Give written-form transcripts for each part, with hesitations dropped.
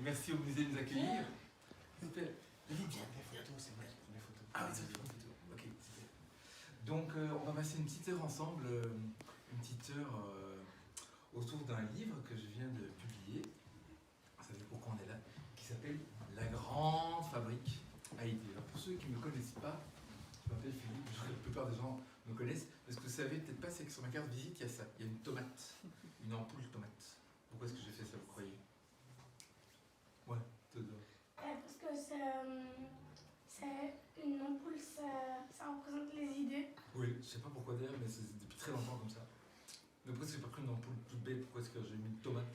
merci au musée de nous accueillir. Super. Lily, viens, les photos, c'est magique, les photos. Ah oui, c'est une photo. Ok, super. Donc, on va passer une petite heure ensemble, une petite heure autour d'un livre que je viens de publier. Vous savez pourquoi on est là, qui s'appelle La Grande Fabrique à idées. Alors, pour ceux qui ne me connaissent pas, je m'appelle Philippe, la plupart des gens me connaissent, mais ce que vous savez peut-être pas, c'est que sur ma carte visite, il y a ça, il y a une tomate, une ampoule tomate. Pourquoi est-ce que j'ai fait ça, vous croyez? Ouais, Théodore. Parce que c'est une ampoule, ça représente les idées. Oui, je sais pas pourquoi d'ailleurs, mais c'est depuis très longtemps comme ça. Mais pourquoi est-ce que j'ai pas pris une ampoule toute belle? Pourquoi est-ce que j'ai mis une tomate?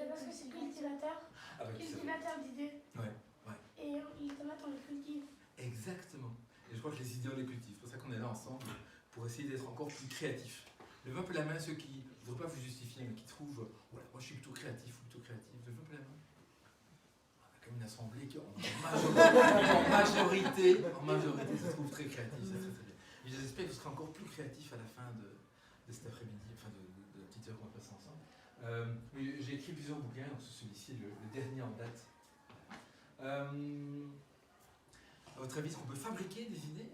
Parce que c'est cultivateur. Ah bah, Cultivateur d'idées. Ouais, ouais. Et les tomates, on les cultive. Exactement. Et je crois que les idées, on les cultive. C'est pour ça qu'on est là ensemble, pour essayer d'être encore plus créatifs. Levez un peu la main ceux qui, je ne voudrais pas vous justifier, mais qui trouvent, voilà, moi je suis plutôt créatif ou plutôt créatif. Levez un peu la main. On a comme une assemblée qui, en majorité, se trouve très créatif. C'est très très bien. Et j'espère que vous serez encore plus créatifs à la fin de cet après-midi, enfin de la petite heure qu'on va passer ensemble. J'ai écrit plusieurs bouquins, donc celui-ci est le dernier en date. À votre avis, est-ce qu'on peut fabriquer des idées?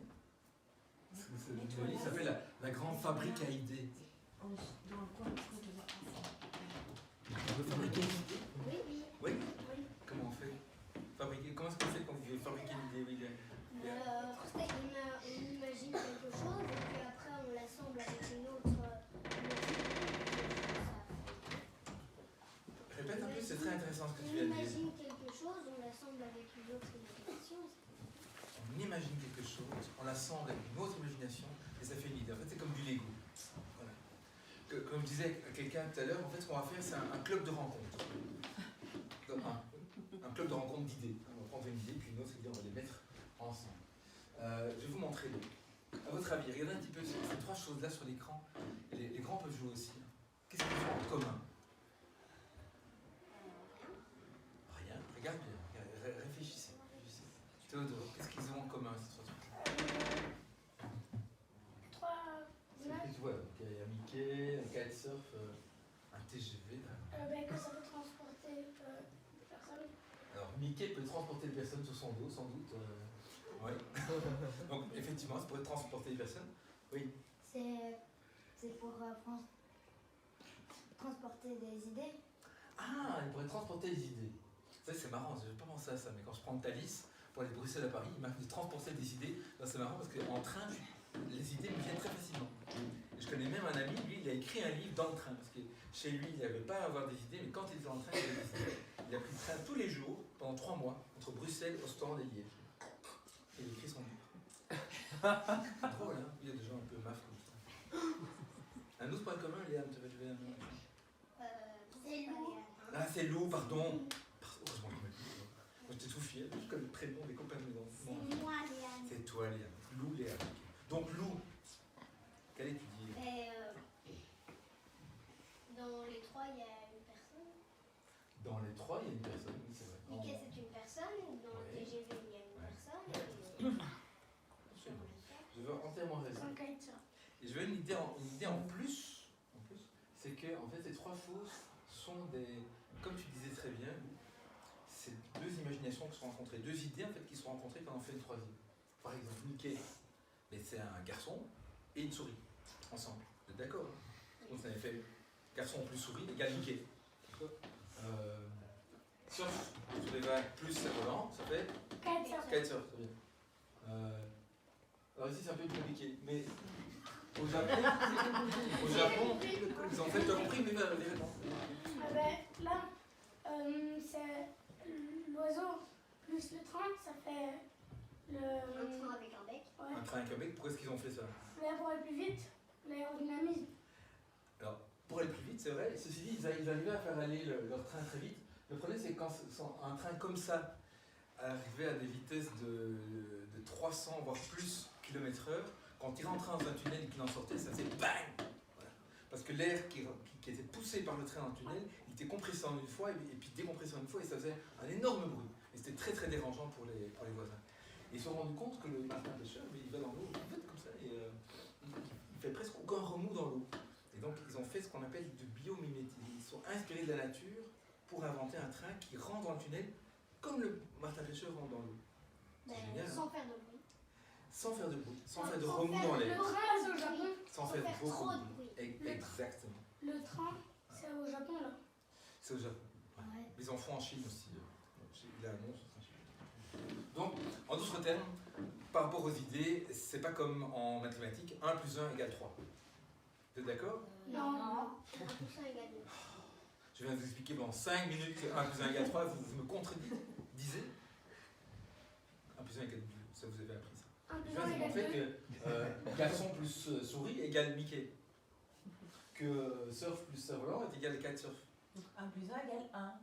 Le livre s'appelle la Grande Fabrique à idées. On peut fabriquer une idée? Oui. Oui. Comment on fait? Comment est-ce qu'on fait quand vous voulez fabriquer une idée? Oui, on imagine quelque chose et puis après on l'assemble avec une autre. Répète un peu, c'est très intéressant ce que tu viens de On dire. imagine quelque chose, on l'assemble avec une autre imagination. On imagine quelque chose, on l'assemble avec une autre imagination et ça fait une idée. En fait, c'est comme du Lego. Voilà. Comme je disais à quelqu'un tout à l'heure, en fait, ce qu'on va faire, c'est un club de rencontres. Un club de rencontres d'idées. On va prendre une idée, puis une autre idée, on va les mettre ensemble. Je vais vous montrer donc. À votre avis, regardez un petit peu ces trois choses-là sur l'écran. Les grands peuvent jouer aussi. Qu'est-ce qu'ils ont en commun? Rien. Regarde bien. Réfléchissez. Théodore, qu'est-ce qu'ils ont en commun ces trois trucs? Trois images. Tu vois, donc il y a Mickey, un kitesurf, un TGV. Que ça peut transporter des personnes. Alors Mickey peut transporter des personnes sur son dos, sans doute. Oui. Donc effectivement, ça pourrait transporter des personnes. Oui. C'est pour transporter des idées. Ah, il pourrait transporter des idées. Ça c'est marrant, je n'ai pas pensé à ça, mais quand je prends Thalys pour aller de Bruxelles à Paris, il m'a fait transporter des idées. C'est marrant parce qu'en train, les idées me viennent très facilement. Et je connais même un ami, lui, il a écrit un livre dans le train, parce que chez lui, il n'avait pas à avoir des idées, mais quand il était dans le train, il avait des idées. Il a pris le train tous les jours, pendant 3 mois, entre Bruxelles, Ostende et Liège. Et il a écrit son livre. C'est drôle, hein? Il y a des gens un peu maf comme ça. Un autre point commun, Léa, tu vas lever la main? C'est lourd. Ah, c'est Lou, pardon. Heureusement qu'il m'a dit. Moi, j'étais tout fier, je connais le prénom des copains de mes enfants. C'est moi, Léane. C'est toi, Léa. Lou, Léa. Donc, Lou, quelle étudier? Dans les trois, il y a une personne. Dans les trois, il y a une personne, oui, c'est vrai. Mickey, c'est une personne. Dans le TGV, il y a une personne. Je veux entièrement raison. Un kitesurf. Et je veux une idée en plus, c'est que en fait ces trois choses sont des, comme tu disais très bien, c'est deux imaginations qui sont rencontrées, deux idées en fait qui sont rencontrées quand on fait une troisième. Par exemple, Mickey, mais c'est un garçon et une souris ensemble. Vous êtes d'accord? Donc ça avait fait garçon plus souris égale Mickey. Surf sur les vagues plus cerf-volant, ça fait Kitesurf. kitesurf, très bien. Alors ici c'est un peu compliqué, mais au Japon, ils ont fait, tu as compris, mais là, Là, c'est l'oiseau plus le train, ça fait Un train avec un bec. Ouais. un train avec un bec, pourquoi est-ce qu'ils ont fait ça? Mais pour aller plus vite, l'aérodynamisme. Alors, pour aller plus vite, c'est vrai, ceci dit, ils arrivaient à faire aller leur train très vite. Le problème, c'est que quand un train comme ça arrivait à des vitesses de 300 voire plus km/h, quand il rentrait dans un tunnel et qu'il en sortait, ça faisait bang! Voilà. Parce que l'air qui était poussé par le train dans le tunnel, il était compressé en une fois et puis décompressé en une fois et ça faisait un énorme bruit. Et c'était très très dérangeant pour les voisins. Et ils se sont rendus compte que le marin pêcheur, il va dans l'eau, il fait comme ça, et il fait presque aucun remous dans l'eau. Et donc ils ont fait ce qu'on appelle du biomimétisme. Ils sont inspirés de la nature pour inventer un train qui rentre dans le tunnel comme le martin pêcheur rentre dans l'eau. C'est génial. Sans faire de bruit. Sans faire de bruit, sans faire de remous dans l'air. Le train, c'est au Japon. Sans faire beaucoup trop de de bruit. bruit. Exactement. Le train, c'est au Japon, là. C'est au Japon. Ouais. Ouais. Les enfants en Chine aussi. Il a un nom sur sa Chine. Donc, en d'autres termes, par rapport aux idées, c'est pas comme en mathématiques, 1 plus 1 égale 3. Vous êtes d'accord? Non. C'est pas tout ça égale 2. Je viens de vous expliquer pendant 5 minutes que 1 plus 1 égale 3, vous me contredisez. 1 plus 1 égale 2, ça vous avez appris ça. Un Je plus viens un de vous égale montrer deux. que garçon plus souris égale Mickey. Que surf plus cerf-volant est égal à 4 surf. 1 plus 1 égale 1.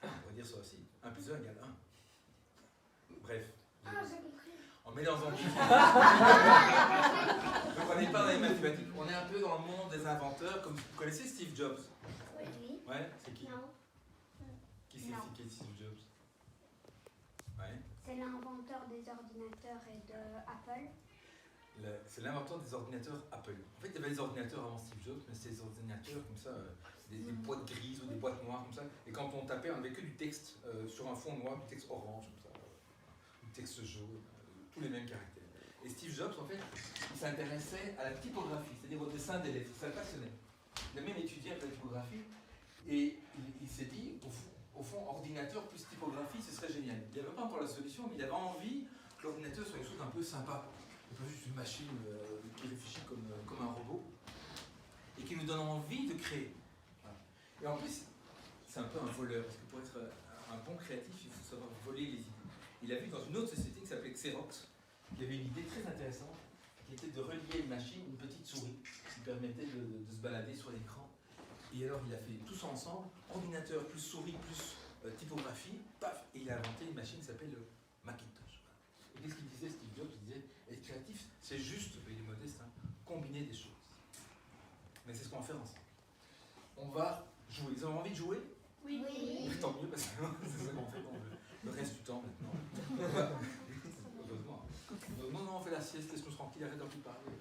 On pourrait dire ça aussi. 1 plus 1 égale 1. Bref. Ah, j'ai compris. En mélangeant tout. Donc on n'est pas dans les mathématiques. On est un peu dans le monde des inventeurs. Comme vous connaissez Steve Jobs? Oui. Ouais, c'est qui? Non. Qui c'est Non. qui est Steve Jobs? Ouais. C'est l'inventeur des ordinateurs et de Apple. C'est l'inventeur des ordinateurs Apple. En fait, il y avait des ordinateurs avant Steve Jobs, mais c'était des ordinateurs comme ça, des boîtes grises ou des boîtes noires comme ça. Et quand on tapait, on n'avait que du texte sur un fond noir, du texte orange comme ça, du texte jaune, tous les mêmes caractères. Et Steve Jobs, en fait, il s'intéressait à la typographie, c'est-à-dire au dessin des lettres. Ça le passionnait. Il a même étudié la typographie et il s'est dit, au fond, ordinateur plus typographie, ce serait génial. Il n'avait pas encore la solution, mais il avait envie que l'ordinateur soit quelque chose d'un peu sympa. Pas juste une machine qui réfléchit comme un robot et qui nous donne envie de créer. Voilà. Et en plus, c'est un peu un voleur, parce que pour être un bon créatif, il faut savoir voler les idées. Il a vu dans une autre société qui s'appelait Xerox, qui avait une idée très intéressante, qui était de relier à une machine une petite souris qui permettait de se balader sur l'écran. Et alors il a fait tout ça ensemble, ordinateur plus souris plus typographie, paf, et il a inventé une machine qui s'appelle le Macintosh. Et qu'est-ce qu'il disait Steve Jobs? Il disait, être créatif, c'est juste, il est modeste, hein, combiner des choses. Mais c'est ce qu'on va faire ensemble. On va jouer. Vous avez envie de jouer? Oui. Tant mieux, parce que c'est ça qu'on fait le reste du temps maintenant. Heureusement. Non, on fait la sieste, laisse-nous tranquille, arrête d'en plus parler.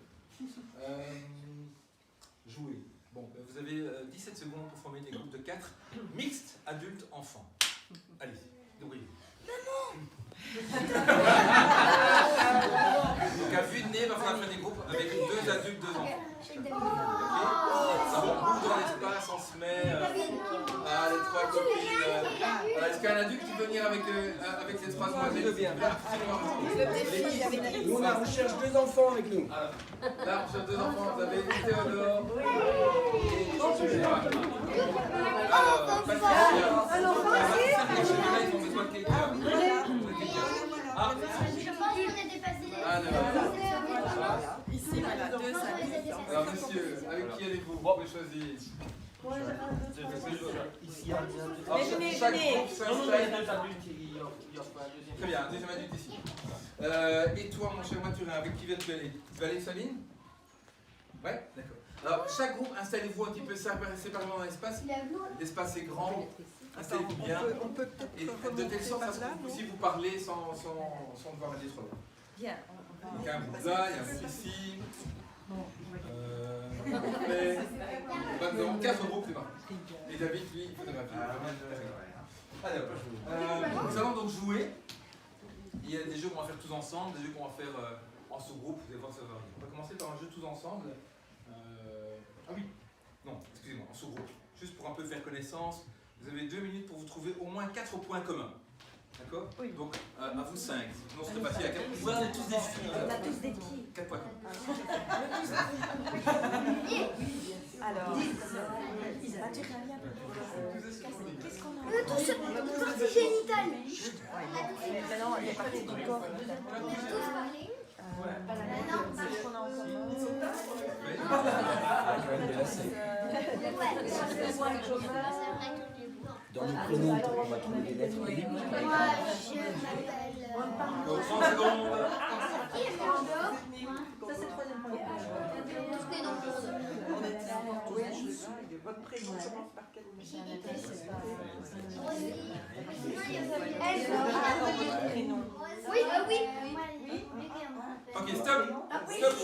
Jouer. Bon, vous avez 17 secondes pour former des groupes de 4, mixtes, adultes, enfants. Allez, débrouillez. Donc à vue de nez, il va falloir faire des groupes avec 2 adultes, 2 enfants. Ok? Ça bouge dans l'espace, on se met. Les 3 copines. Voilà, est-ce qu'il y a un adulte qui peut venir avec les 3 demoiselles? Bien. Nous, on cherche 2 enfants avec nous. Alors, là, on cherche 2 enfants. Vous avez Théodore et Jean-Julien. Alors, Patricia. Un enfant ici? Ils ont besoin de quelqu'un. Ah, Je pense qu'on a dépassé les. Ici, voilà, 2 adultes. alors, monsieur, avec qui allez-vous? Vous pouvez choisir. Ici, il y a Alors, venez, chaque venez. groupe s'installe. il y a pas un deuxième. Très bien, un deuxième adulte ici. Et toi, mon cher Mathurin, avec qui vas-tu aller? Tu vas aller, Sabine? Ouais, d'accord. Alors, chaque groupe, installez-vous un petit peu séparément dans l'espace. L'espace est grand. Installez-vous bien. Et de telle sorte à ce que vous puissiez vous parler sans devoir aller trop loin. Bien. Donc, il y a un groupe là, il y a un groupe ici. Maintenant, 4 groupes, c'est parti. Et David, lui, il photographie. Alors, nous allons donc jouer. Il y a des jeux qu'on va faire tous ensemble, des jeux qu'on va faire en sous-groupe. Vous allez voir, ça va venir. On va commencer par un jeu tous ensemble. Ah oui, non, excusez-moi, en sous-groupe. Juste pour un peu faire connaissance. Vous avez 2 minutes pour vous trouver au moins 4 points communs. D'accord? Oui. Donc, à vous 5. Sinon, c'est facile à 4. Vous avez tous des filles. On a tous des petits. 4 points communs. Alors, Mathurin, viens. Qu'est-ce qu'on a? Partie génitale. Maintenant, les parties du corps. On a tous parlé. Qu'est-ce qu'on a en commun? Dans le prénom, on va trouver des lettres. Moi, je m'appelle. Donc, 30 secondes. Ça, c'est le troisième point. Tous les noms pour eux. Votre prénom commence par quel nom? Prénom. Oui, oui. Ok, stop. Stop.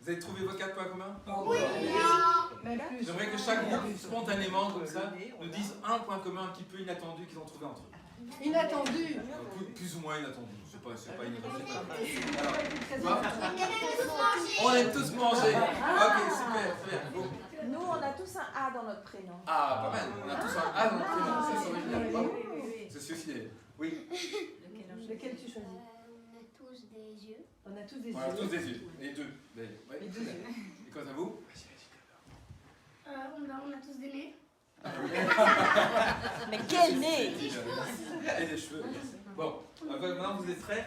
Vous avez trouvé vos 4 points communs? Oui. J'aimerais que chaque groupe, spontanément, comme ça, nous disent un point commun un petit peu inattendu qu'ils ont trouvé entre eux. Inattendu. Plus ou moins inattendu. C'est pas inattendu. On On aime tous manger. Ok, super. Bon. Nous, on a tous un A dans notre prénom. Ah, pas mal. On a tous un A dans notre prénom. Ça, c'est original. Bravo. C'est aussi. Oui. Lequel tu choisis? On a tous des yeux. On a tous des On a tous yeux. des yeux. Les deux. Ouais, Les deux yeux. Et quant à vous? On a tous des nez. Mais quel nez! Et des cheveux. Bon, maintenant vous êtes prêts.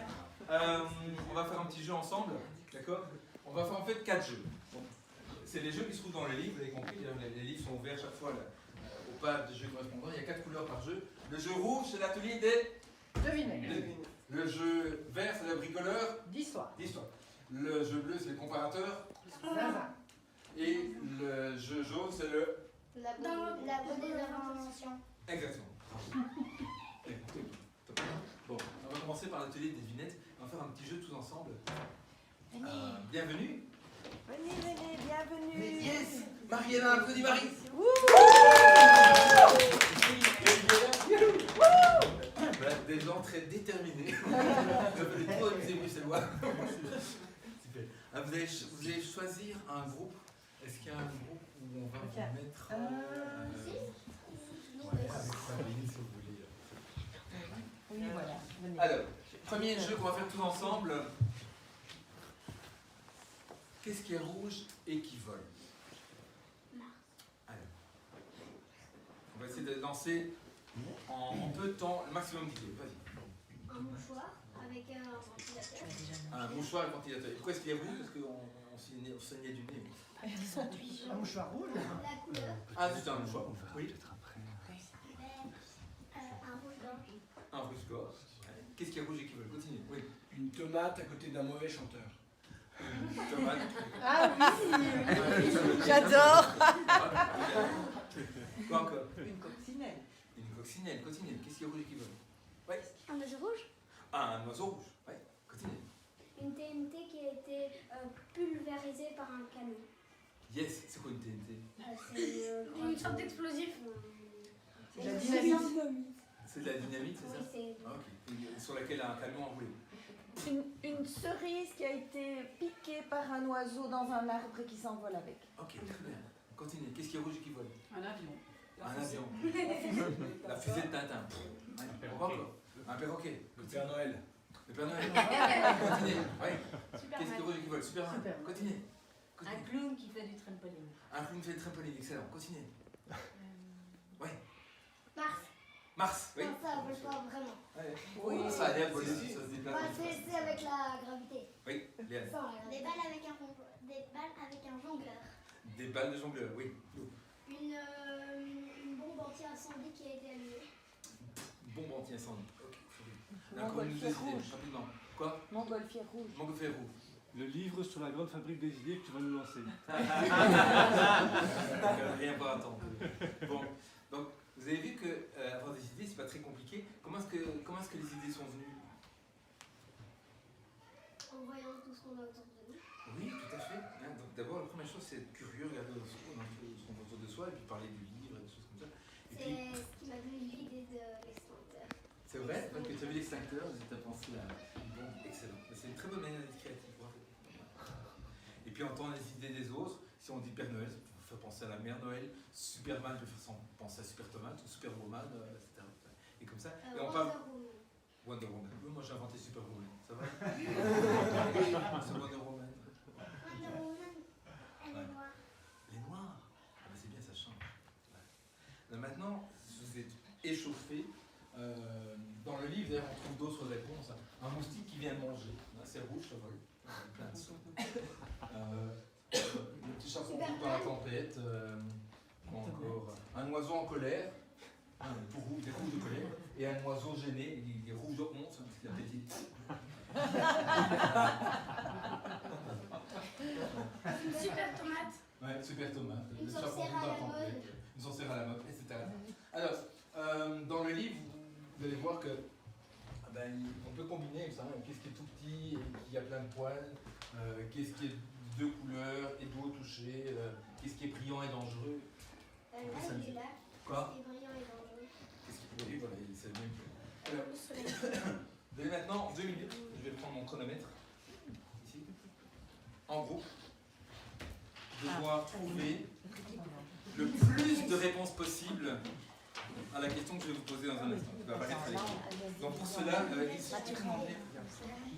On va faire un petit jeu ensemble, d'accord? On va faire en fait 4 jeux. Bon. C'est les jeux qui se trouvent dans les livres, vous avez compris, les livres sont ouverts chaque fois là, aux pages des jeux correspondants. Il y a 4 couleurs par jeu. Le jeu rouge, c'est l'atelier des Devinez. Le jeu vert, c'est le bricoleur d'histoire. d'histoire. Le jeu bleu, c'est le comparateur. Zaza. Et le jeu jaune, c'est le... La bonne des inventions. Exactement. Bon, on va commencer par l'atelier des devinettes. On va faire un petit jeu tous ensemble. Bienvenue. Venez, bienvenue. Yes. Mariana, applaudis Marie. Voilà, des gens très déterminés. Vous appelez trop amusés bruxellois. Super. Vous allez choisir un groupe. Est-ce qu'il y a un groupe où on va vous mettre... avec Sabine, si vous voulez. Oui, voilà. Venez. Alors, premier jeu qu'on va faire tous ensemble. Qu'est-ce qui est rouge et qui vole? Alors, on va essayer de lancer en peu de temps le maximum d'idées. Vas-y. Un mouchoir avec un ventilateur. Un mouchoir et un ventilateur. Et pourquoi est-ce qu'il est rouge? Parce qu'on saignait du nez. Un mouchoir rouge. La couleur. Ah, c'est un mouchoir. Oui. Un rouge blanc. Un rouge gorge. Qu'est-ce qui est rouge et qui vole? Continue. Oui. Une tomate à côté d'un mauvais chanteur. Une tomate. Ah oui. J'adore. Quoi encore? Une coccinelle. Une coccinelle. Continue. Qu'est-ce qui est rouge et qui vole? Oui. Un oiseau rouge. Ah, un oiseau rouge. Oui. Continue. Une TNT qui a été pulvérisée par un canon. Yes. C'est quoi une TNT? C'est Une sorte d'explosif. La dynamite. C'est de la dynamite, c'est Oui, ça? c'est. Ah, ok. Sur laquelle un camion a roulé. Une cerise qui a été piquée par un oiseau dans un arbre et qui s'envole avec. Ok, très bien. Continue. Qu'est-ce qui est rouge et qui vole? Un avion. Un avion. La fusée de Tintin. Encore. Un perroquet. Le Père Noël. Le Père Noël. Continue. Oui. Qu'est-ce qui est rouge et qui vole? Superman. Superman. Continue. Un clown qui fait du trampoline. Un clown fait le trampoline. Excellent. Continue. Oui. Mars. Mars. Oui. Non, ça vole pas vraiment. Oui. Ça a l'air de voler. Ça se déplace. C'est avec la gravité. Oui. Léane. Sans la gravité. Des balles avec un jongleur. Des balles de jongleur. Oui. Une bombe anti-incendie qui a été allumée. Bombe anti-incendie. Ok. Très bien. Encore une Montgolfière idée, rouge. rapidement. Quoi? Montgolfière rouge. Montgolfière rouge. Le livre sur la grande fabrique des idées que tu vas nous lancer. Rien pour attendre. Bon, donc vous avez vu que avoir des idées, c'est pas très compliqué. Comment est-ce que les idées sont venues? En voyant tout ce qu'on a autour de nous. Oui, tout à fait. Hein, donc d'abord, la première chose, c'est être curieux, regarder ce qu'on a autour de soi, et puis parler du livre, et des choses comme ça. Et puis, C'est ce qui m'a donné l'idée de l'extincteur. c'est vrai, donc tu as vu l'extincteur, tu as pensé à... Bon, excellent. C'est une très bonne manière d'être créatif. Bravo. Et puis entendre les idées des autres. Si on dit Père Noël, ça vous fait penser à la Mère Noël. Superman, je vais faire penser à Super Tomate, ou Superwoman, etc. Et comme ça. Et on parle... Wonder Woman. Oui, moi j'ai inventé Superwoman. Ça va? C'est Wonder Woman. Wonder Woman, elle est noire. Les noirs. Ah bah c'est bien, ça change. Ouais. Là, maintenant, vous êtes échauffé. Dans le livre, d'ailleurs, on trouve d'autres réponses. Un moustique qui vient manger. Là, c'est rouge, ça vole. Plein de sons. Le petit chaperon roux dans la tempête. Quoi encore? Un oiseau en colère. Des rouges de colère. Et un oiseau gêné. Il est rouge d'augmente parce qu'il a pété. Une super tomate. Ouais, super tomate. Une Le chaperon sorcière roux dans à la la tempête. mode. Une sorcière à la mode, etc. Alors, dans le livre, vous allez voir que on peut combiner ça. Qu'est-ce qui est tout petit et qui a plein de poils? Qu'est-ce qui est de deux couleurs et d'eau touchée? Qu'est-ce qui est brillant et dangereux? Là, il est là. Quoi? C'est brillant et dangereux. Qu'est-ce qu'il peut dire? Voilà, c'est le même. Alors, vous avez maintenant 2 minutes. Je vais prendre mon chronomètre. Ici. En groupe. Devoir trouver le plus de réponses possibles à la question que je vais vous poser dans un instant. Qui va apparaître à l'écran. Donc pour cela, il suffit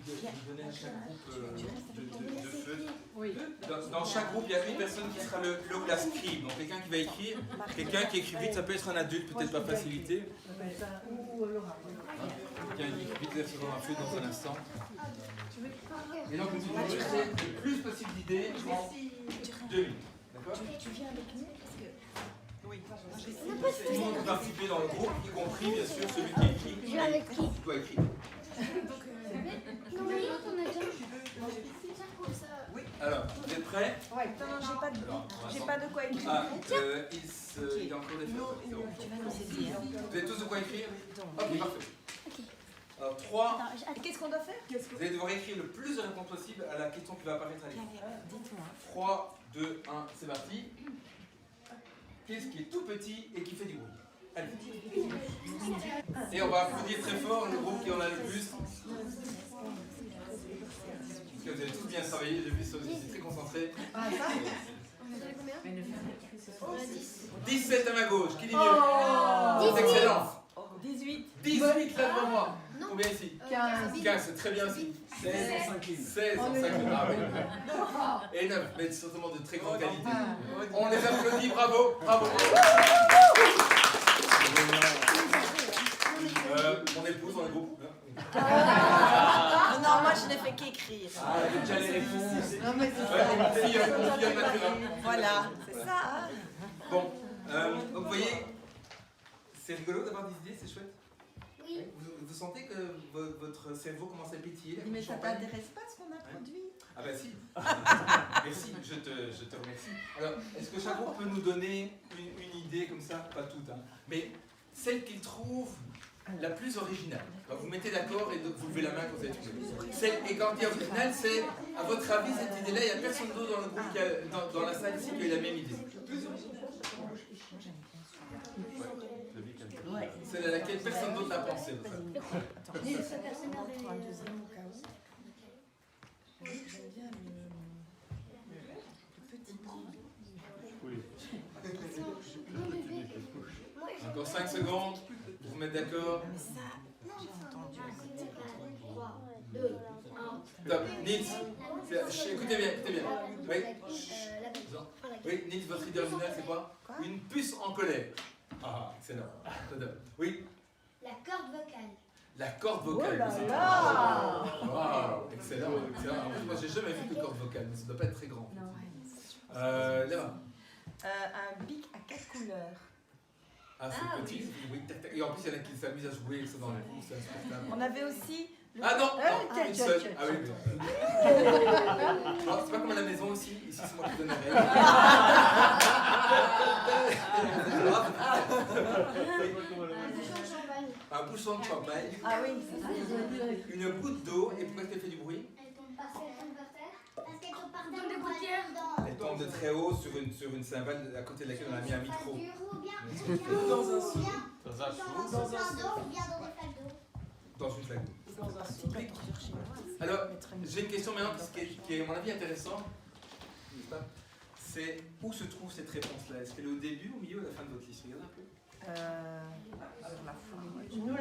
de donner à chaque groupe de feutres. Dans chaque groupe, il y a une personne qui sera le ou la scribe. Donc quelqu'un qui va écrire, quelqu'un qui écrit vite, ça peut être un adulte, peut-être pas facilité. Ou Laura. Quelqu'un qui écrit vite, il recevoir un feutre dans un instant. Et donc, nous devons rester le plus possible d'idées en 2 minutes. D'accord? Tu viens avec nous parce que... Oui. Tout le monde peut participer dans le groupe, y compris bien sûr celui qui écrit. Je viens avec qui? Tu dois écrire. Non, mais l'autre, on a déjà. Alors, vous êtes prêts? Ouais. Non, j'ai pas de... Alors, J'ai pas de quoi écrire. Ah, il y a encore des feutres. C'est bon. Tu vas nous aider. Hein. Vous avez tous de quoi écrire? Ok, parfait. Alors, 3. Qu'est-ce qu'on doit faire? Vous allez devoir écrire le plus de réponses possible à la question qui va apparaître à l'écran. Dites-moi. 3, 2, 1, c'est parti. Qu'est-ce qui est tout petit et qui fait du bruit? Allez. Et on va applaudir très fort le groupe qui en a le plus. Parce que vous avez tous bien travaillé, j'ai vu ça, vous étiez très concentrés. Ah, ça? 17 à ma gauche, qui dit mieux? Oh, C'est excellent. 18. 18 là devant moi. Combien ici? 15. 15, c'est très bien ici. 16 en 5e. 16 en 5. Ah oui. Et 9, mais certainement de très grande qualité. On les applaudit, bravo, bravo. Mon épouse dans le groupe. Non, moi je n'ai fait qu'écrire. Ah, j'ai déjà les réponses. Non, mais c'est Ouais, ça. mon fille naturel. Voilà, c'est ça. Hein. Bon, donc vous voyez, c'est rigolo d'avoir des idées, c'est chouette. Oui. Vous sentez que votre cerveau commence à pétiller? Mais ça champagne. t'intéresse pas ce qu'on a produit? Ah bah si. Merci, je te remercie. Alors, est-ce que chaque groupe peut nous donner une idée comme ça? Pas toutes, hein. Mais celle qu'il trouve la plus originale. Alors, vous mettez d'accord et vous levez la main quand vous êtes trouvé. Et quand il y a originale, c'est, à votre avis, cette idée-là, il n'y a personne d'autre dans le groupe, dans la salle ici, qui a eu la même idée. Ouais. Celle à laquelle personne d'autre n'a pensé. Attends, Nul. ça personne n'a pris un deuxième au cas où. J'aime bien le petit bruit. Oui. Encore 5 secondes, vous vous mettez d'accord. Mais ça, j'ai entendu. 3, 2, 1. Top, Nils, écoutez bien, écoutez bien. Oui, oui, Nils, votre idée originale, c'est quoi? Une puce en colère. Ah, excellent. Oui, La corde vocale. la corde vocale. Oh là c'est là. Wow, excellent, excellent. En plus, moi, j'ai jamais vu de corde vocale, mais ça doit pas être très grand. Là-bas. Un bic à 4 couleurs. Ah, c'est petit. Oui, tac, tac. Et en plus, il y en a qui s'amusent à jouer avec ça dans les cours, c'est insupportable. On avait aussi... le- Ah non, tiens, une tiens, seule. tiens. Ah oui, oui. Alors, c'est pas comme à la maison aussi. Ici, c'est moi qui donne la règle. Un bouchon de champagne, Ah oui, c'est ça. une goutte d'eau, et pourquoi elle fait du bruit? Elle tombe par terre. Parce qu'elle tombe par terre. Dans des gouttières. Elle tombe de très haut sur une cymbale à côté de laquelle on a mis un micro. Ou bien Dans un seau. dans un seau d'eau ou bien dans des flaques d'eau. Dans une flaque d'eau. Alors, j'ai une question maintenant qui est, à mon avis, intéressante. N'est-ce pas? C'est où se trouve cette réponse-là? Est-ce qu'elle est au début, au milieu ou à la fin de votre liste? Regardez un peu. Sur la fin. Nous,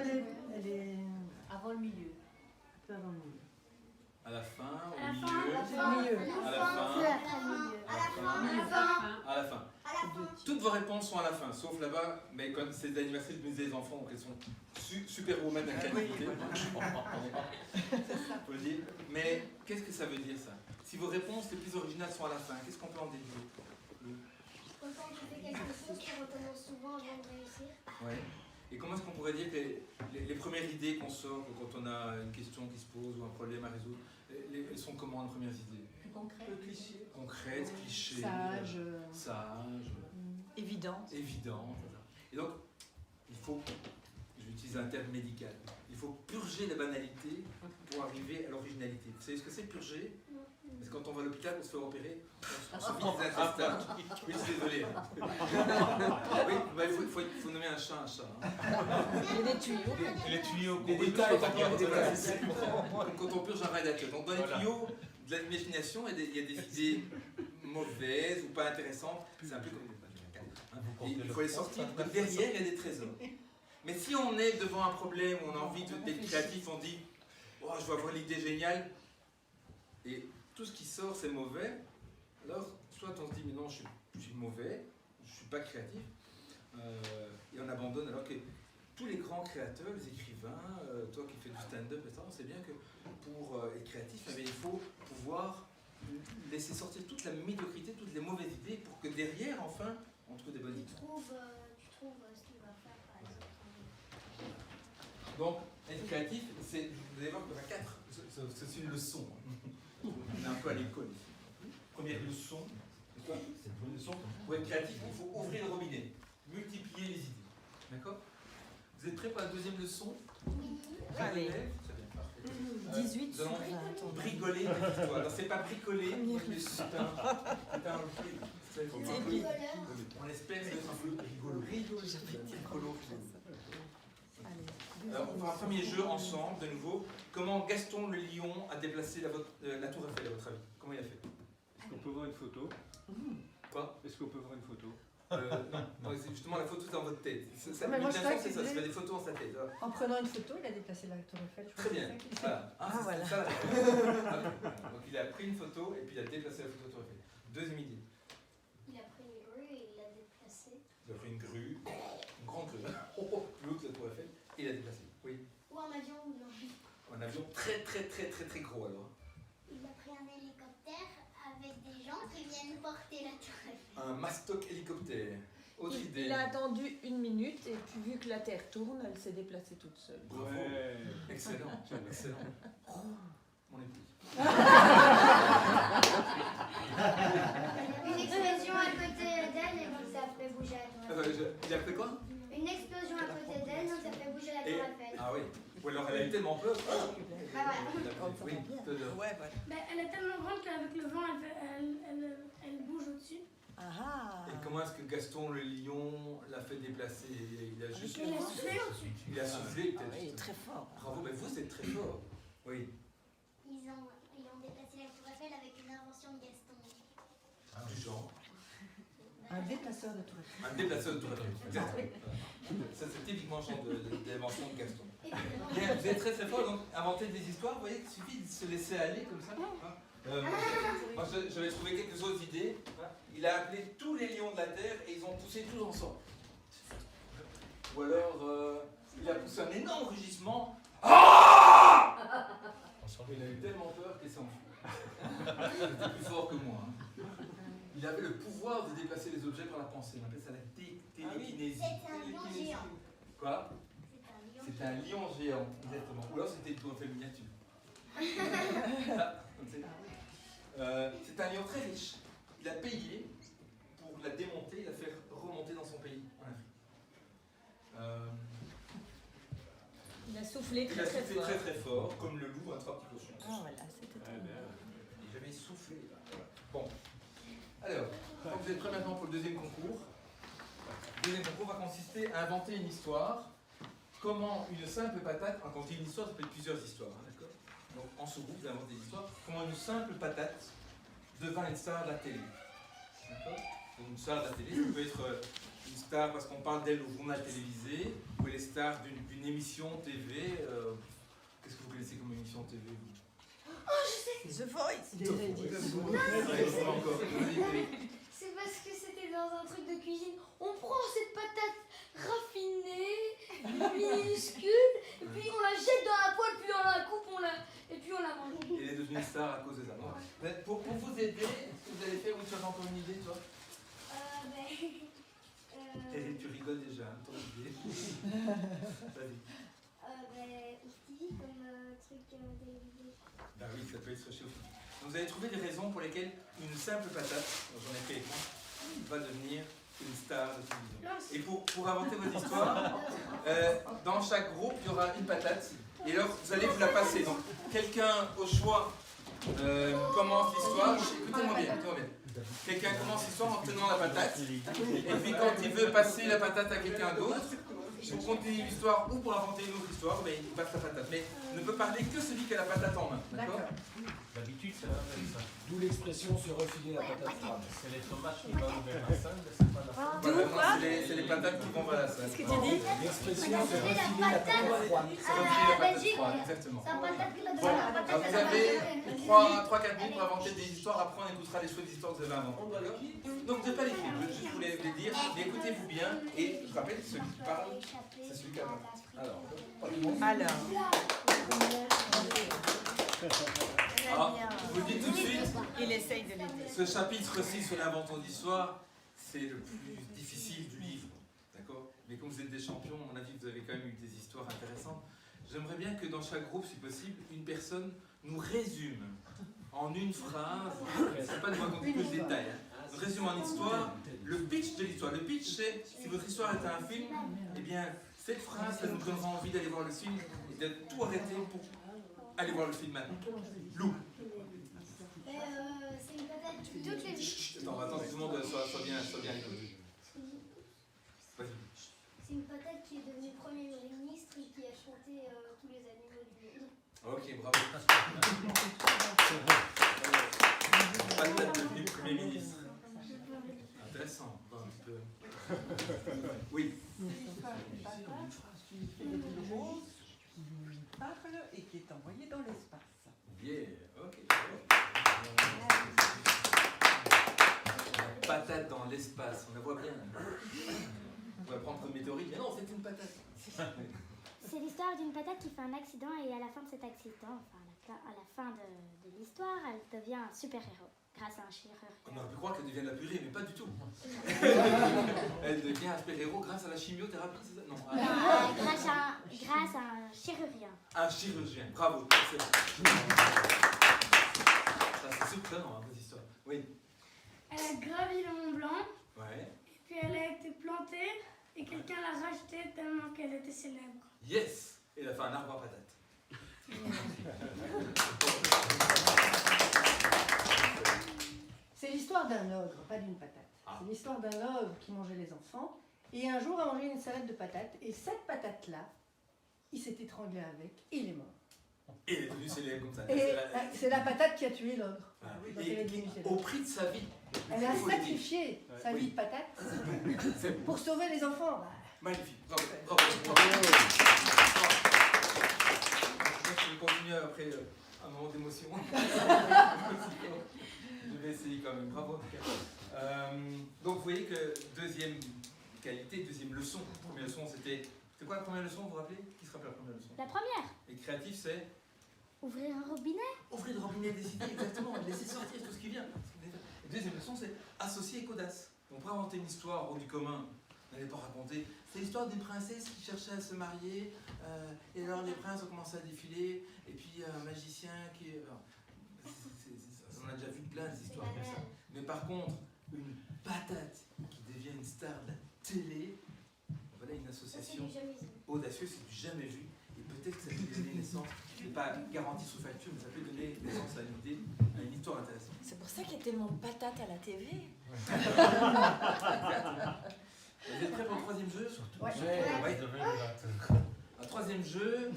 elle est... Avant le milieu. Peu avant le milieu. À la fin, au À la milieu, fin. au milieu. à la fin, à la fin. Toutes vos réponses sont à la fin, sauf là-bas, mais comme c'est l'anniversaire du musée des enfants, donc elles sont super woman d'incrédulité. Faut le dire. Mais qu'est-ce que ça veut dire ça? Si vos réponses les plus originales sont à la fin, qu'est-ce qu'on peut en déduire? Quand tu fais quelque chose, tu recommences souvent avant de réussir. Ouais. Et comment est-ce qu'on pourrait dire que les premières idées qu'on sort quand on a une question qui se pose ou un problème à résoudre, elles sont comment les premières idées? Plus concret. Concrètes, clichés, Sage. sages, Évidente. évidentes. Voilà. Et donc, il faut, je vais utiliser un terme médical, il faut purger la banalité pour arriver à l'originalité. Vous savez ce que c'est purger? Parce quand on va à l'hôpital pour se faire opérer, on se vide les intestins. Oui, je suis désolé. Oui, bah, il faut nommer un chat un chat. Il y a des tuyaux. Les tuyaux, Les qu'on détails, purge t'inquiète, voilà, voilà. c'est comme quand on purge un radiateur. Donc dans les tuyaux de l'imagination, il y a des idées mauvaises ou pas intéressantes. C'est un peu comme et il faut les sortir. Donc derrière, il y a des trésors. Mais si on est devant un problème où on a envie d'être créatif, on dit oh, je vais avoir l'idée géniale, et tout ce qui sort c'est mauvais, alors soit on se dit mais non, je suis mauvais, je ne suis pas créatif, et on abandonne, alors que tous les grands créateurs, les écrivains, toi qui fais du stand-up, etc., on sait bien que pour être créatif, eh bien, il faut pouvoir laisser sortir toute la médiocrité, toutes les mauvaises idées, pour que derrière, enfin, on trouve des bonnes idées. Tu trouves ce qu'il va faire, par exemple. Donc, être créatif, c'est, vous allez voir qu'il y en a 4. C'est une leçon. On est un peu à l'école ici. Première leçon, c'est quoi? C'est une bonne leçon. Pour être créatif, il faut ouvrir le robinet, multiplier les idées. D'accord? Vous êtes prêts pour la deuxième leçon? Allez. Très bien, parfait. 18 Nous sur allons 20. bricoler une petite histoire. Alors, c'est pas bricoler, mais c'est on espère que c'est un peu rigolo. Rigolo. Alors, on fera un premier jeu ensemble, de nouveau. Comment Gaston le lion a déplacé la tour Eiffel, à votre avis? Comment il a fait? Est-ce qu'on peut voir une photo? Quoi? Est-ce qu'on peut voir une photo? Non, c'est justement la photo c'est dans votre tête. Mais moi, je crois que c'est ça, c'est- c'est des photos dans sa tête. Alors, En prenant une photo, il a déplacé la tour Eiffel. je crois très que bien. c'est ça qu'il fait. Voilà. Ah, c'est voilà. ça, la réponse. Donc il a pris une photo et puis il a déplacé la photo de la tour Eiffel. Deuxième idée. Il a pris une grue et il l'a déplacée. Il a pris une grue, une grande grue, plus haut que la tour Eiffel, et il a déplacé. Oui. Ou un avion ou non. Un avion très gros alors. Il a pris un hélicoptère avec des gens qui viennent porter la tour Eiffel. Un mastoc hélicoptère. Autre idée. Il a attendu 1 minute et puis vu que la Terre tourne, elle s'est déplacée toute seule. Bravo. Ouais. Excellent. Excellent. Mon épouse. Une explosion à côté d'elle et donc ça fait bouger la tour Eiffel. Il a fait quoi? Une explosion à côté d'elle donc ça fait bouger la tour Eiffel. Ah oui. Ou alors elle a eu tellement peur. voilà. Oui, peut-être. Ouais, voilà. Ben, elle est tellement grande qu'avec le vent, elle bouge au-dessus. Ah Et comment est-ce que Gaston le lion l'a fait déplacer? Il a juste. Il a soufflé au-dessus. Il a soufflé Ah peut-être. oui, il est très fort. Bravo, mais vous c'est très fort. Oui. Ils ont déplacé la tour Eiffel avec une invention de Gaston. Du genre. Un déplaceur de tour Eiffel. Un déplaceur de tour Eiffel. Exactement. Ça c'est typiquement le genre d'invention de Gaston. Et puis, Bien, vous êtes très fort, donc inventer des histoires, vous voyez qu'il suffit de se laisser aller comme ça. Hein. Moi j'avais trouvé quelques autres idées. Hein. Il a appelé tous les lions de la Terre et ils ont poussé tous ensemble. Ou alors il a poussé un énorme rugissement. Ah! Il a eu tellement peur qu'il s'est enfui. Il était plus fort que moi. Hein. Il avait le pouvoir de déplacer les objets par la pensée. On appelle ça la télékinésie. C'est un lion géant. Quoi? C'est un lion. C'était un lion géant, exactement. Ou alors c'était une tour Eiffel miniature. C'est un lion très riche. Il a payé pour la démonter et la faire remonter dans son pays, en Afrique. Il a soufflé Il a très soufflé fort. très fort, comme le loup à 3 petits cochons. Ah voilà, c'était Ouais, bien. Et j'avais soufflé là. Voilà. Bon. Alors, donc vous êtes prêts maintenant pour le deuxième concours. Le deuxième concours va consister à inventer une histoire. Comment une simple patate, quand on dit une histoire, ça peut être plusieurs histoires, hein, d'accord? Donc en ce groupe, vous inventez des histoires. Comment une simple patate devint une star de la télé. D'accord? Donc une star de la télé, ça peut être une star parce qu'on parle d'elle au journal télévisé, ou elle est star d'une émission TV. Qu'est-ce que vous connaissez comme émission TV vous? The Voice. Encore. C'est parce que c'était dans un truc de cuisine. On prend cette patate raffinée, minuscule, et puis on la jette dans la poêle, puis on la coupe, et puis on la mange. Elle est devenue star à cause de ça. Bon. Pour vous aider, ce que vous allez faire, ou tu as encore une idée, toi? Et tu rigoles déjà, hein, ton idée. Vas-y. Ici, comme truc télévisé. Bah oui, ça peut être chez vous. Donc vous allez trouver des raisons pour lesquelles une simple patate, dont j'en ai fait écran, va devenir une star de télévision. Et pour inventer votre histoire, dans chaque groupe, il y aura une patate. Et alors, vous allez vous la passer. Donc, quelqu'un au choix commence l'histoire. Écoutez-moi bien, écoutez-moi bien. Quelqu'un commence l'histoire en tenant la patate. Et puis quand il veut passer la patate à quelqu'un d'autre, pour continuer l'histoire ou pour inventer une autre histoire, mais il passe la patate. Mais ne peut parler que celui qui a la patate en main. D'accord? D'habitude, c'est l'inverse. D'où l'expression se refiler la patate froide. C'est les tomates qui vont vers la salle, c'est pas la Voilà, non, c'est les patates qui vont vers la salle. Qu'est-ce que tu dis? L'expression se Regardez la refiler la patate. patate froide. Ça refile la patate Belgique. froide, exactement. C'est un patate qui va Bon, devenir la patate. alors vous avez 3-4 minutes pour inventer des histoires. Après, on écoutera les chouettes histoires que vous avez inventées. Donc, vous ne devez pas l'écrire, je veux juste vous les dire. Mais écoutez-vous bien. Et je rappelle, celui qui parle, c'est celui qui a parlé. Alors, je vous dis tout de suite, Il essaye de l'aider. ce chapitre-ci sur l'invention d'histoire, c'est le plus difficile du livre. D'accord? Mais comme vous êtes des champions, à mon avis, vous avez quand même eu des histoires intéressantes. J'aimerais bien que dans chaque groupe, si possible, une personne nous résume en une phrase, c'est pas de moi qu'on plus de détails, nous résume en histoire le pitch de l'histoire. Le pitch, c'est, si votre histoire était un film, eh bien, cette phrase, ça nous donnera envie d'aller voir le film et de tout arrêter pour aller voir le film maintenant. Lou. C'est une patate qui toutes les vies. Chut, attends, tout le monde soit bien écouté. Vas-y. C'est une patate qui est devenue Premier ministre et qui a chanté tous les animaux du monde. Ok, bravo. Patate devenue Premier ministre. Intéressant. Bon, un peu. Oui. Qui parle et qui est envoyé dans l'espace. Yeah, ok. La patate dans l'espace, on la voit bien. On va prendre une météorite, mais non, c'est une patate. C'est l'histoire d'une patate qui fait un accident et à la fin de cet accident, enfin à la fin de l'histoire, elle devient un super-héros grâce à un chirurgien. On aurait pu croire qu'elle devient de la purée, mais pas du tout. Elle devient un super-héros grâce à la chimiothérapie, c'est ça? Non. Grâce à un chirurgien. Un chirurgien, bravo. Ça, c'est surprenant, hein, cette histoire. Oui. Elle a gravi le Mont Blanc, Ouais. et puis elle a été plantée, et quelqu'un l'a rachetée tellement qu'elle était célèbre. Yes! Et elle a fait un arbre à patates. C'est l'histoire d'un ogre, pas d'une patate. Ah. C'est l'histoire d'un ogre qui mangeait les enfants. Et un jour a mangé une salade de patates. Et cette patate-là, il s'est étranglé avec et il est mort. Et elle est devenue célèbre comme ça. Et c'est la patate qui a tué l'ogre. Voilà. Donc elle est devenue célèbre. Au prix de sa vie. Elle a Faut le dire. sacrifié sa Oui. vie de patate C'est pour sauver les enfants. Bah, magnifique. Bravo. Bravo. Je vais continuer après un moment d'émotion. Je vais essayer quand même. Bravo. Donc vous voyez que deuxième qualité, deuxième leçon. Première leçon, c'était quoi la première leçon, vous vous rappelez? Qui se rappelle la première leçon? La première, Et créatif, c'est ouvrir un robinet. ouvrir le robinet des idées, exactement, laisser sortir tout ce qui vient. Et deuxième leçon, c'est associer avec audace. Donc pour inventer une histoire hors du commun, n'allez pas raconter. C'est l'histoire d'une princesse qui cherchait à se marier, et alors les princes ont commencé à défiler, et puis un magicien qui... on a déjà vu plein d'histoires comme ça. Mais par contre, une patate qui devient une star de la télé, voilà une Ça, c'est association du jamais vu. audacieuse, c'est du jamais vu. Et peut-être que ça peut donner naissance, ce n'est pas garanti sous facture, mais ça peut donner naissance à une idée, à une histoire intéressante. C'est pour ça qu'il y a tellement de patates à la TV. Vous êtes prêts pour le troisième jeu? ouais. Ouais. Un troisième jeu,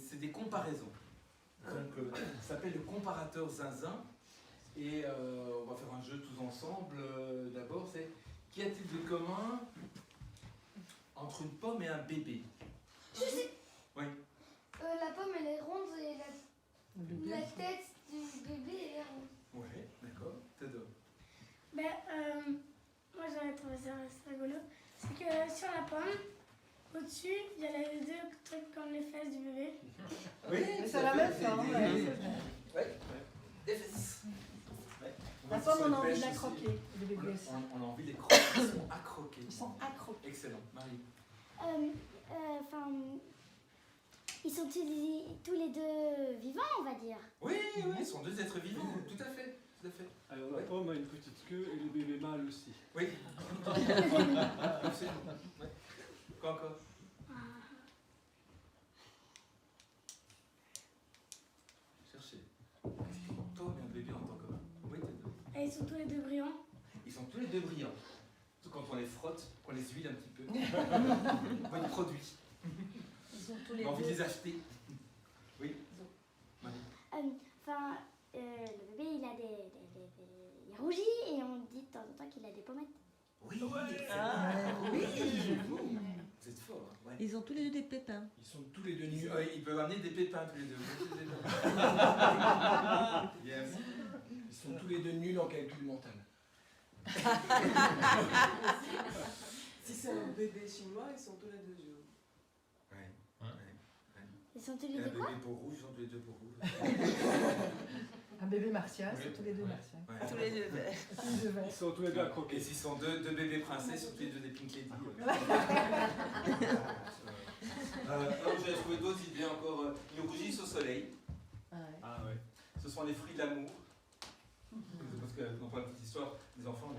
c'est des comparaisons. Donc, ça s'appelle le comparateur zinzin. Et on va faire un jeu tous ensemble. D'abord, c'est qu'y a-t-il de commun entre une pomme et un bébé? Je sais. Oui. La pomme, elle est ronde et la tête du bébé, elle est ronde. Ouais, d'accord. T'adores. Moi j'aurais trouvé ça assez rigolo. C'est que sur la pomme, au-dessus, il y a les deux trucs comme les fesses du bébé. Oui, Mais c'est la même forme. Ouais. Des fesses. Ouais. La pomme, on a envie de la croquer. Le bébé aussi. On a envie de les croquer. Ils sont à croquer. Ils sont à croquer. Excellent. Marie. Ils sont tous les deux vivants, on va dire. Oui, ils sont deux êtres vivants. Tout à fait. Tout à fait. Alors la pomme a une petite queue et le bébé mâle aussi. Oui. Absolument. Ouais. Quoi encore? Cherchez. Et ils sont tous les deux brillants. Ils sont tous les deux brillants. Surtout quand on les frotte, qu'on les huile un petit peu. Bon produit. Ils sont tous On les a envie de deux. les acheter. Oui. Enfin, le bébé, il rougit et on dit de temps en temps qu'il a des pommettes. Oui. Oui. Vous êtes fort. Hein. Ouais. Ils ont tous les deux des pépins. Ils sont tous les deux nus. Ils peuvent amener des pépins tous les deux. Yes. Ils sont tous les deux nuls en calcul mental. Si c'est un bébé chinois, ils sont tous les deux jaunes. Ouais. Ils sont tous Et les un deux quoi? bébé peau rouge, ils sont tous les deux peau rouge. Un bébé martien, Oui. c'est tous les deux martiens. Ouais. Tous les deux verts. Tous les deux verts. Ils sont tous les deux à Et croquer. s'ils sont deux bébés princesses, ils sont tous les deux des Pink Lady. J'ai trouvé d'autres idées encore. Ils rougissent au soleil. Ah ouais. Ah ouais. Ce sont les fruits de l'amour. Parce que, pour la petite histoire, les enfants,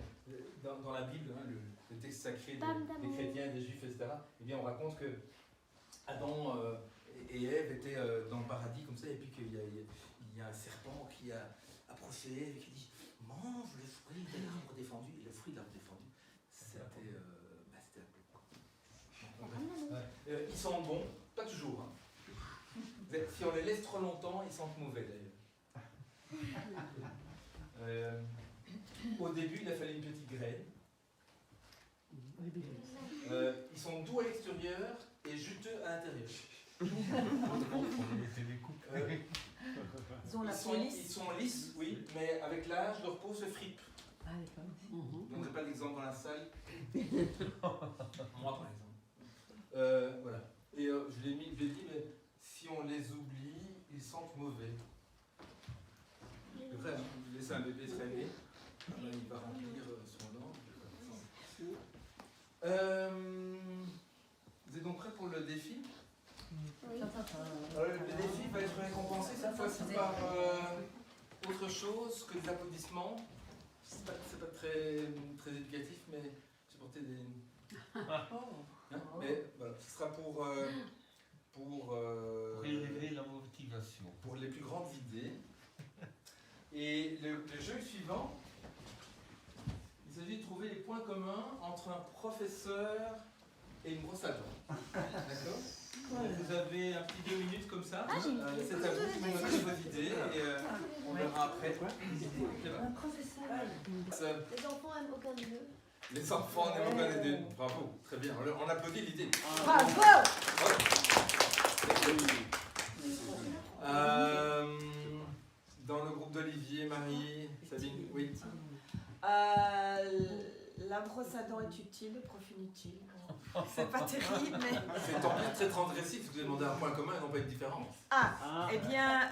dans la Bible, hein, le texte sacré des chrétiens, des juifs, etc., eh bien, on raconte que Adam et Ève étaient dans le paradis comme ça, et puis qu'il y a un serpent qui a approché Ève et qui dit mange le fruit de l'arbre défendu. Et le fruit de l'arbre défendu, c'était la peau. Ils sentent bon, pas toujours. Hein. Si on les laisse trop longtemps, ils sentent mauvais d'ailleurs. Au début, il a fallu une petite graine. Les bébés. Ils sont doux à l'extérieur et juteux à l'intérieur. Ils ont la peau Ils lisse. sont lisses, oui, mais avec l'âge, leur peau se fripe. Ah d'accord. Je ne donnerai pas d'exemple dans la salle. Moi, par exemple. Voilà. Et je l'ai dit, mais si on les oublie, ils sentent mauvais. C'est vrai, hein, vous laissez un bébé traîner, il va remplir son langue. Vous êtes donc prêts pour le défi? Oui. Le défi va être récompensé cette fois-ci par autre chose que des applaudissements. C'est pas très éducatif, mais j'ai porté des... Hein, mais voilà, ce sera pour élever la motivation. pour les plus grandes idées. Et le jeu suivant, il s'agit de trouver les points communs entre un professeur et une brosse à dents. D'accord? Donc vous avez un petit 2 minutes comme ça. C'est à vous de donner vos idées et on verra après. Un professeur. Les enfants aiment aucun des deux. Les enfants n'aiment aucun des deux. Bravo, très bien. On applaudit l'idée. Bravo. Dans le groupe d'Olivier, Marie, Sabine, oui. La brosse à dents est utile, le prof inutile. C'est pas terrible, mais... C'est tant pis très transgressif, vous avez demandé un point commun et non pas une différence. Eh bien,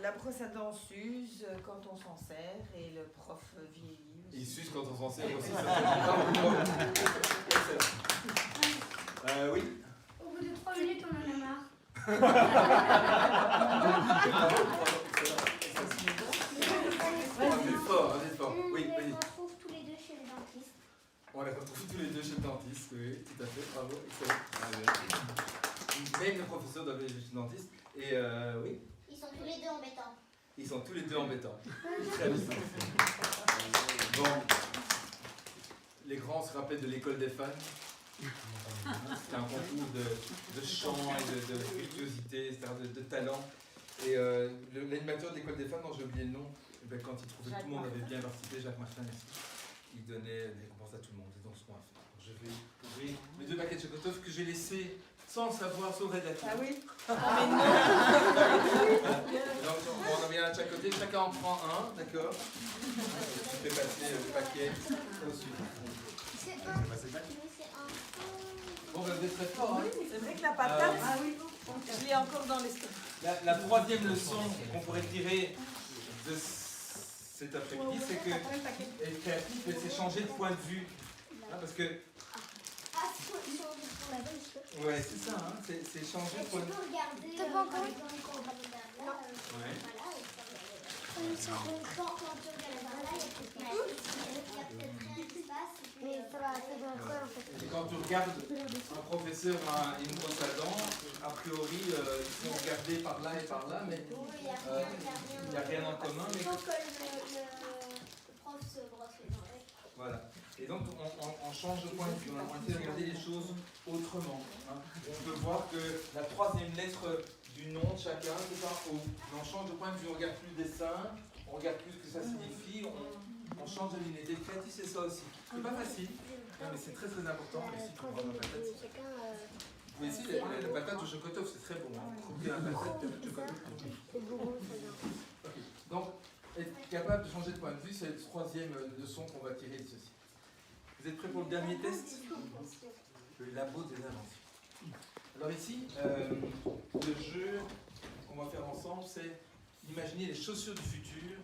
la brosse à dents s'use quand on s'en sert et le prof vieillit aussi. Il suce quand on s'en sert aussi. Oui. Au bout de 3 minutes, on en a marre. On est fort. Oui, On vas-y. les retrouve tous les deux chez le dentiste. On les retrouve tous les deux chez le dentiste, oui, tout à fait, bravo, excellent. Même le professeur doit aller chez le dentiste, et oui. Ils sont tous les deux embêtants. Ils sont tous les deux embêtants. Très bien. Bon. Les grands se rappellent de l'école des fans. C'était un concours de chant et de virtuosité, c'est-à-dire de talent. Et l'animateur de l'école des fans, dont j'ai oublié le nom, quand il trouvait que tout le monde avait bien participé, Jacques Martin, merci, il donnait des récompenses à tout le monde. C'est donc ce qu'on va faire. Je vais ouvrir mes 2 paquets de chocolat que j'ai laissés sans le savoir sur le rédacteur. Ah oui. Donc on en met un de chaque côté, chacun en prend un, d'accord? Je fais passer le paquet au suivant. C'est un. Mais c'est un. Bon, ben, vous êtes très fort, hein? C'est vrai que la patate, je l'ai encore dans l'estomac. La troisième leçon qu'on pourrait tirer de cet après-midi, c'est que être créatif, c'est changer de point de vue. Hein, parce que, Ah, c'est pour la bonne chose. ouais, c'est ça, hein, c'est changer de Tu point de peux vue. regarder. T'as pas encore par exemple, Ouais. voilà, et ça, quand tu regardes par là, il y a peut-être rien qui se passe. Mais ça va quoi en fait? Et quand tu regardes un professeur à une brosse à dents, a priori, ils sont regardés par là et par là, mais il n'y a rien en commun. Mais... Il faut que Voilà. Et donc on change de point de vue, on essaie de regarder les choses autrement. Hein. On peut voir que la troisième lettre du nom de chacun, c'est un O. Mais on change de point de vue, on regarde plus le dessin, on regarde plus ce que ça signifie, on change de ligne. Et le créatif, c'est ça aussi. C'est pas facile, mais c'est très très important. Ici, pour voir ma patate. Vous pouvez essayer la patate au chocotov, c'est très bon. Hein. Croquer la patate au chocotov. Donc, être capable de changer de point de vue, c'est la troisième leçon qu'on va tirer de ceci. Vous êtes prêts pour le dernier test? Le labo des inventions. Alors ici, le jeu qu'on va faire ensemble, c'est d'imaginer les chaussures du futur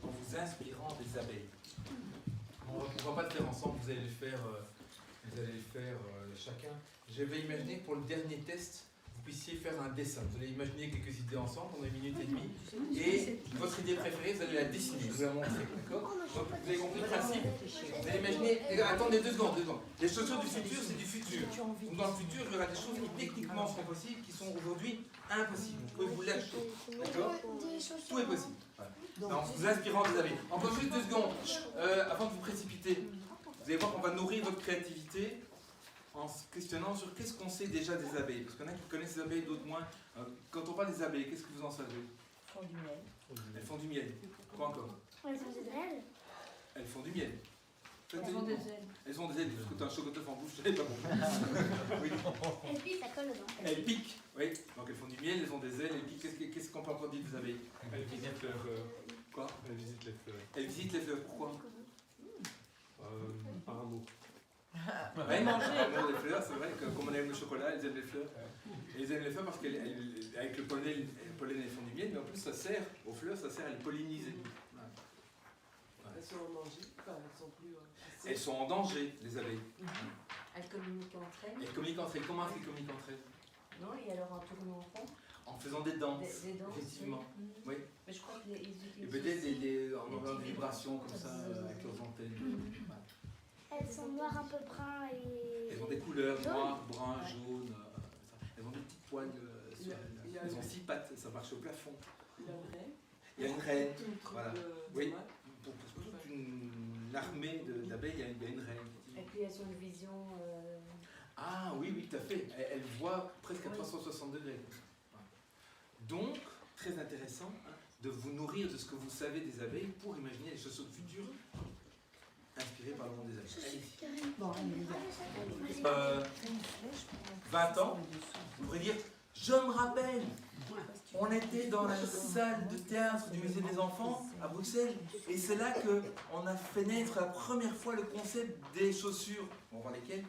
en vous inspirant des abeilles. On ne va pas le faire ensemble, vous allez le faire, chacun. Je vais imaginer que pour le dernier test, vous puissiez faire un dessin. Vous allez imaginer quelques idées ensemble pendant 1 minute et demie. Et votre idée préférée, vous allez la dessiner, vous allez la montrer. D'accord? Donc vous avez compris le principe. Vous allez imaginer. Attendez 2 secondes. Les chaussures du futur, c'est du futur. Donc dans le futur, il y aura des choses qui techniquement sont possibles, qui sont aujourd'hui impossibles. Vous pouvez vous lâcher. D'accord? Tout est possible. Voilà. En vous inspirant des abeilles. Encore juste 2 secondes. Avant de vous précipiter, vous allez voir qu'on va nourrir votre créativité en se questionnant sur qu'est-ce qu'on sait déjà des abeilles. Parce qu'il y en a qui connaissent les abeilles, d'autres moins. Quand on parle des abeilles, qu'est-ce que vous en savez? Elles font du miel. Elles font du miel. Quoi encore? Elles ont des ailes. Elles font du miel. Elles ont des ailes. Elles ont des ailes, parce que tu as un chocolat en bouche, je savais pas bon. Oui. Elles piquent, ça colle aux dents. Elles piquent, oui. Donc elles font du miel, elles ont des ailes, elles piquent. Qu'est-ce qu'on peut encore dire des abeilles? Elles visitent leurs fleurs. Quoi? Elles visitent les fleurs. Elles visitent les fleurs, pourquoi? Par amour. Oui, les fleurs, c'est vrai que comme on aime le chocolat, elles aiment les fleurs. Et elles aiment les fleurs parce qu'avec le pollen, elles font du miel, mais en plus ça sert, aux fleurs, ça sert à les polliniser. Elles sont en danger, enfin, elles sont plus. Elles sont en danger, les abeilles. Elles communiquent entre elles. Elles communiquent entre elles. Comment elles communiquent entre elles? Non, et alors en tournant en rond. En faisant des danses, Des danses, effectivement. Oui. Mais je crois qu'ils utilisent. Et peut-être en envoyant des vibrations comme ça avec leurs antennes. Voilà. Elles sont noires un peu brun et... Elles ont des couleurs noires, brun, jaune. Elles ont des petites poils sur elles. Elles ont 6 pattes, ça marche au plafond. Il y a une reine. Il y a une reine. Voilà. Oui. Pour toute une armée d'abeilles, il y a une reine. Et puis elles ont une vision. Ah oui, oui, tout à fait. Elles voient presque à 360 degrés. Donc, très intéressant de vous nourrir de ce que vous savez des abeilles pour imaginer les chaussures du futur inspirées par le monde des abeilles. Bon, 20 ans, vous pourrez dire, je me rappelle, on était dans la salle de théâtre du musée des enfants à Bruxelles et c'est là qu'on a fait naître la première fois le concept des chaussures, on va voir lesquelles,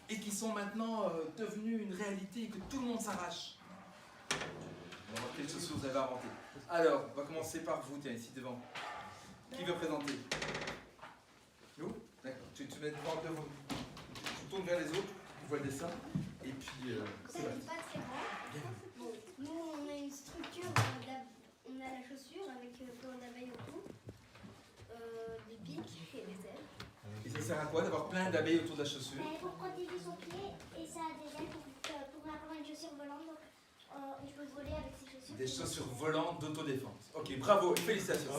et qui sont maintenant devenues une réalité et que tout le monde s'arrache. On va voir quelles chaussures vous avez inventées. Alors, on va commencer par vous, tiens, ici devant. Qui veut présenter? Nous? D'accord. Tu mets devant un peu, tu tournes vers les autres, tu vois le dessin, et puis c'est parti. pas très grand. Nous, on a une structure, on a la chaussure avec plein d'abeilles autour, des pics et des ailes. Et ça sert à quoi d'avoir plein d'abeilles autour de la chaussure? Pour protéger son pied, et ça a des ailes pour avoir une chaussure volante, donc je peux voler avec ces chaussures. Des chaussures volantes d'autodéfense. Ok, bravo, félicitations.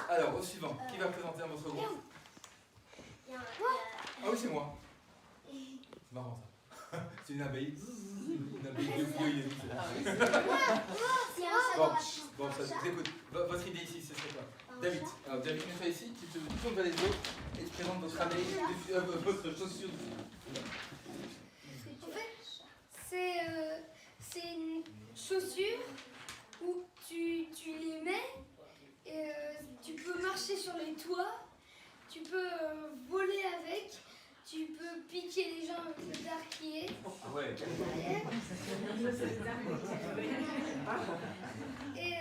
Alors, au suivant, qui va présenter à votre groupe? Ah oui, c'est moi. C'est marrant ça. C'est une abeille. Une abeille de vieux. Bon, ça vous écoute. Votre idée ici, ce serait quoi? David. Alors, David, tu fais ici, tu te tournes vers les autres et tu présentes votre abeille, votre chaussure. En fait, c'est une chaussure où tu les mets, et, tu peux marcher sur les toits, tu peux voler avec, tu peux piquer les gens avec le darkier. Ah ouais. Et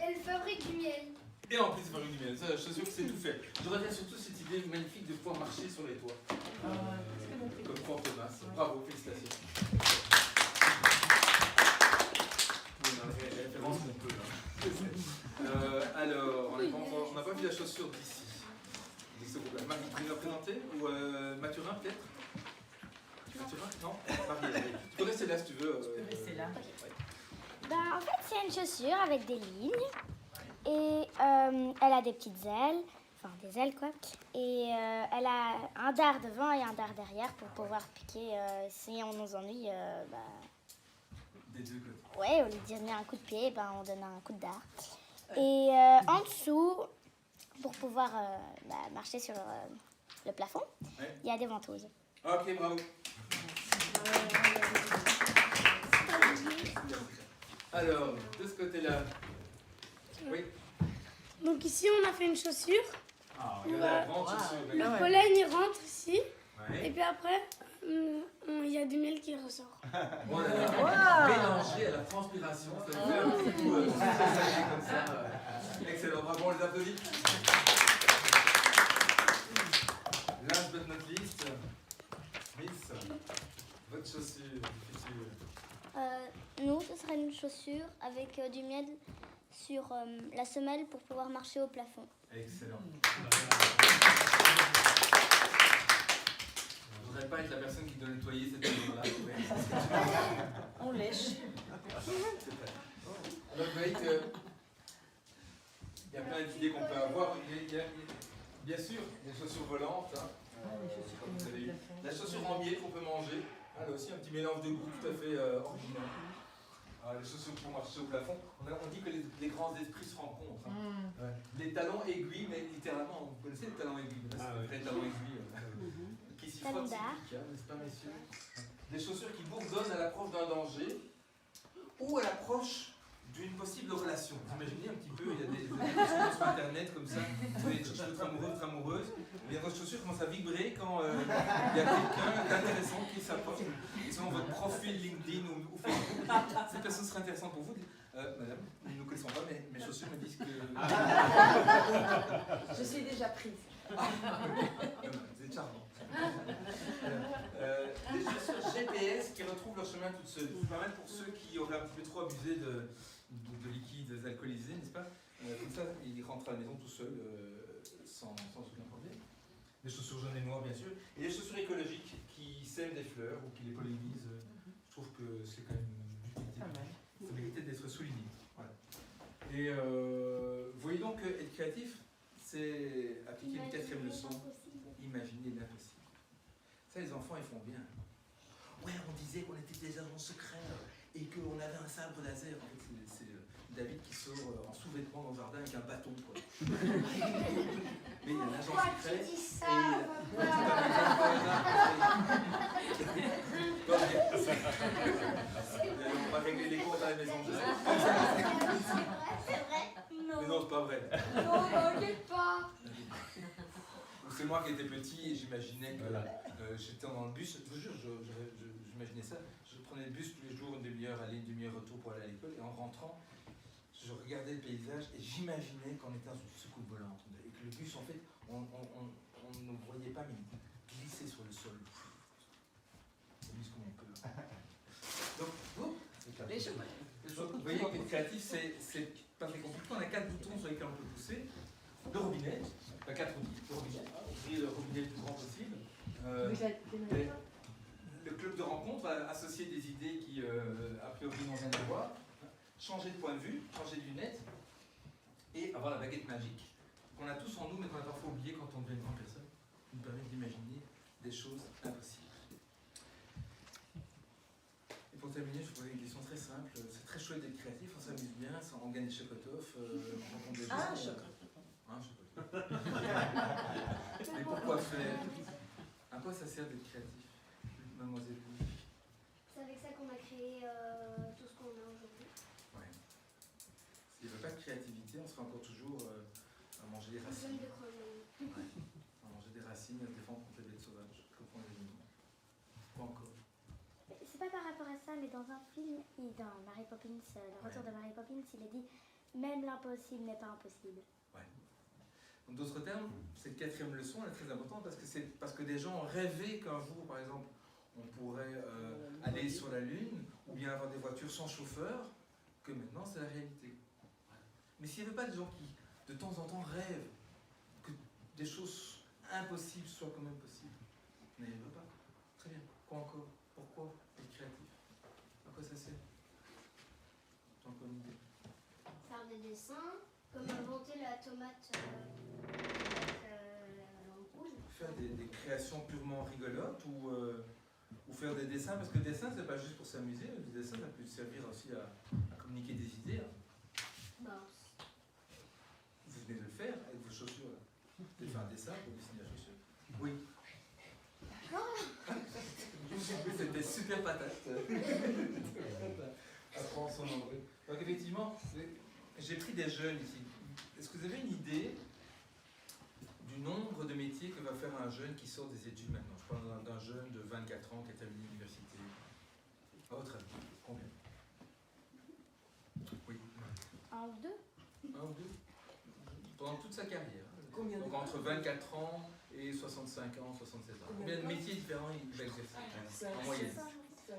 elle fabrique du miel. Et en plus, fabrique du miel. Ça, je suis sûr que c'est tout fait. Je retiens surtout cette idée magnifique de pouvoir marcher sur les toits. Comme Fort Thomas. Bravo, félicitations. Les références qu'on peut. Alors, on n'a pas vu la chaussure d'ici. De ce groupe-là. Marie, tu veux la présenter? Ou Mathurin, peut-être? Mathurin? Non? Marie, tu peux rester là si tu veux. Tu peux rester là. En fait, c'est une chaussure avec des lignes. Et elle a des petites ailes, enfin des ailes quoi. Et elle a un dard devant et un dard derrière pour pouvoir piquer si on nous ennuie. Des deux côtés. Ouais, au lieu de donner un coup de pied, on donne un coup de dard. Et en dessous, pour pouvoir marcher sur le plafond, il y a des ventouses. Ok, bravo. Alors, de ce côté-là. Oui. Donc ici, on a fait une chaussure. Ah, regardez la grande chaussure. Le pollen, il rentre ici. Ouais. Et puis après, il y a du miel qui ressort. Bon, on a mélangé à la transpiration. Ça nous fait un petit coup comme ça. Excellent, bravo, on les applaudit. Last but not least, Miss, votre chaussure future. Nous, ce serait une chaussure avec du miel sur la semelle pour pouvoir marcher au plafond. Excellent. Je voudrais pas être la personne qui doit nettoyer cette maison-là. On lèche. Alors, vous voyez que il y a plein d'idées qu'on peut avoir. Il y a, bien sûr, des chaussures volantes. Hein. Comme vous avez eu. La chaussure en miel qu'on peut manger. Ah, là aussi, un petit mélange de goût tout à fait original. Les chaussures pour marcher au plafond. On dit que les grands esprits se rencontrent. Hein. Ouais. Les talons aiguilles, mais littéralement, vous connaissez les talons aiguilles. Là, c'est des vrais talons aiguilles. Qui s'y frottent, n'est-ce pas, messieurs? Des chaussures qui bourdonnent à l'approche d'un danger ou à l'approche d'une possible relation. Vous imaginez un petit peu, il y a des chaussures sur internet comme ça, vous avez des chaussures très amoureuses, très amoureuses, et votre chaussure commence à vibrer quand il y a quelqu'un d'intéressant qui s'approche. Et selon votre profil LinkedIn ou Facebook, cette personne serait intéressante pour vous. Madame, nous ne nous connaissons pas, mais mes chaussures me disent que... Je suis déjà prise. Vous êtes charmant. Des chaussures GPS qui retrouvent leur chemin toutes seules. C'est pas mal pour ceux qui auraient un petit peu trop abusé de liquides alcoolisés, n'est-ce pas? Comme ça, ils rentrent à la maison tout seuls, sans aucun problème. Des chaussures jaunes et noires, bien sûr. Et des chaussures écologiques qui sèment des fleurs ou qui les pollinisent. Je trouve que c'est quand même d'utilité. Ça méritait d'être souligné. Voilà. Et vous voyez donc être créatif, c'est appliquer une quatrième leçon. Imaginer l'impossible. Ça, les enfants, ils font bien. Ouais, on disait qu'on était des agents secrets et qu'on avait un sabre laser. En fait, c'est David qui sort en sous-vêtements dans le jardin avec un bâton, quoi. Mais il y a un agent secret. Tu dis ça, On va régler les comptes à la maison. c'est vrai? Non. Mais non, c'est pas vrai. Non, t'inquiète pas. C'est moi qui étais petit et j'imaginais que j'étais dans le bus. Je vous jure, j'imaginais ça. Je prenais le bus tous les jours, une demi-heure aller, une demi-heure retour pour aller à l'école. Et en rentrant, je regardais le paysage et j'imaginais qu'on était dans une soucoupe volante. Et que le bus, en fait, on ne voyait pas, mais il glissait sur le sol. Le bus comme on peut. Donc, vous voyez que être créatif, c'est pas très compliqué. On a 4 boutons sur lesquels on peut pousser. Le robinet, 4 outils, le robinet, ouvrir le robinet le plus grand possible. Le club de rencontre va associer des idées qui, a priori, n'ont rien à voir. Changer de point de vue, changer de lunettes et avoir la baguette magique qu'on a tous en nous, mais qu'on a parfois oublié quand on devient une grande personne, qui nous permet d'imaginer des choses impossibles. Et pour terminer, je vous pose une question très simple. C'est très chouette d'être créatif, on s'amuse bien, on gagne des chocotoffs, on rencontre des gens. Mais pourquoi faire? À quoi ça sert d'être créatif, mademoiselle? C'est avec ça qu'on a créé tout ce qu'on a aujourd'hui. Ouais. S'il n'y avait pas de créativité, on serait encore toujours à manger des racines. Ouais. À manger des racines et à se défendre contre les bêtes sauvages, contre les animaux. Pas encore. C'est pas par rapport à ça, mais dans un film, dans Mary Poppins, le retour de Mary Poppins, il est dit même l'impossible n'est pas impossible. Ouais. En d'autres termes, cette quatrième leçon elle est très importante parce que des gens ont rêvé qu'un jour, par exemple, on pourrait aller sur la Lune ou bien avoir des voitures sans chauffeur, que maintenant c'est la réalité. Mais s'il n'y avait pas des gens qui, de temps en temps, rêvent que des choses impossibles soient quand même possibles, on n'y arriverait pas. Très bien. Quoi encore? Pourquoi être créatif? À quoi ça sert? J'ai encore une idée. Faire des dessins, Comme inventer la tomate avec la lampe rouge. Faire des créations purement rigolotes ou faire des dessins, parce que le dessin, c'est pas juste pour s'amuser, le dessin, ça peut servir aussi à communiquer des idées. Hein. Mince. Vous venez de le faire avec vos chaussures. Là. Vous pouvez faire un dessin pour dessiner la chaussure. Oui. C'était super patate. Apprends son nom. Oui. Donc effectivement, j'ai pris des jeunes ici. Est-ce que vous avez une idée du nombre de métiers que va faire un jeune qui sort des études maintenant? Je parle d'un jeune de 24 ans qui a terminé l'université. À votre avis, combien? Oui. Un ou deux? Un ou deux? Pendant toute sa carrière. Combien de Donc entre 24 ans et 65 ans, 67 ans. Combien de métiers différents il va exercer en moyenne?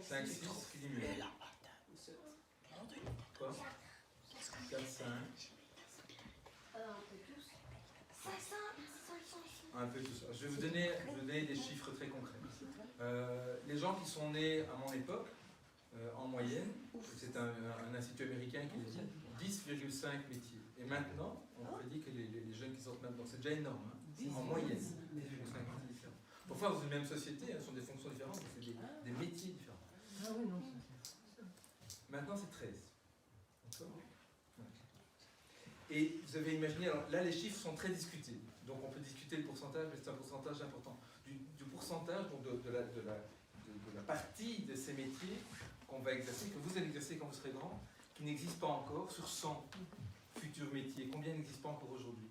5, 6, dis mieux. Quoi? 4, 5. Un peu tous. 500. Un peu tout ça. Je vais vous donner des chiffres très concrets. Les gens qui sont nés à mon époque, en moyenne, c'est un institut américain qui le dit, 10,5 métiers. Et maintenant, on prédit que les jeunes qui sortent maintenant, c'est déjà énorme, hein, en moyenne, 10,5 métiers différents. Parfois, dans une même société, ce sont des fonctions différentes, mais c'est des métiers différents. Ah oui, non. Maintenant, c'est 13. D'accord ? Et vous avez imaginé, alors là, les chiffres sont très discutés. Donc, on peut discuter le pourcentage, mais c'est un pourcentage important. Du pourcentage, donc de la partie de ces métiers qu'on va exercer, que vous allez exercer quand vous serez grand, qui n'existe pas encore sur 100 futurs métiers. Combien n'existent pas encore aujourd'hui?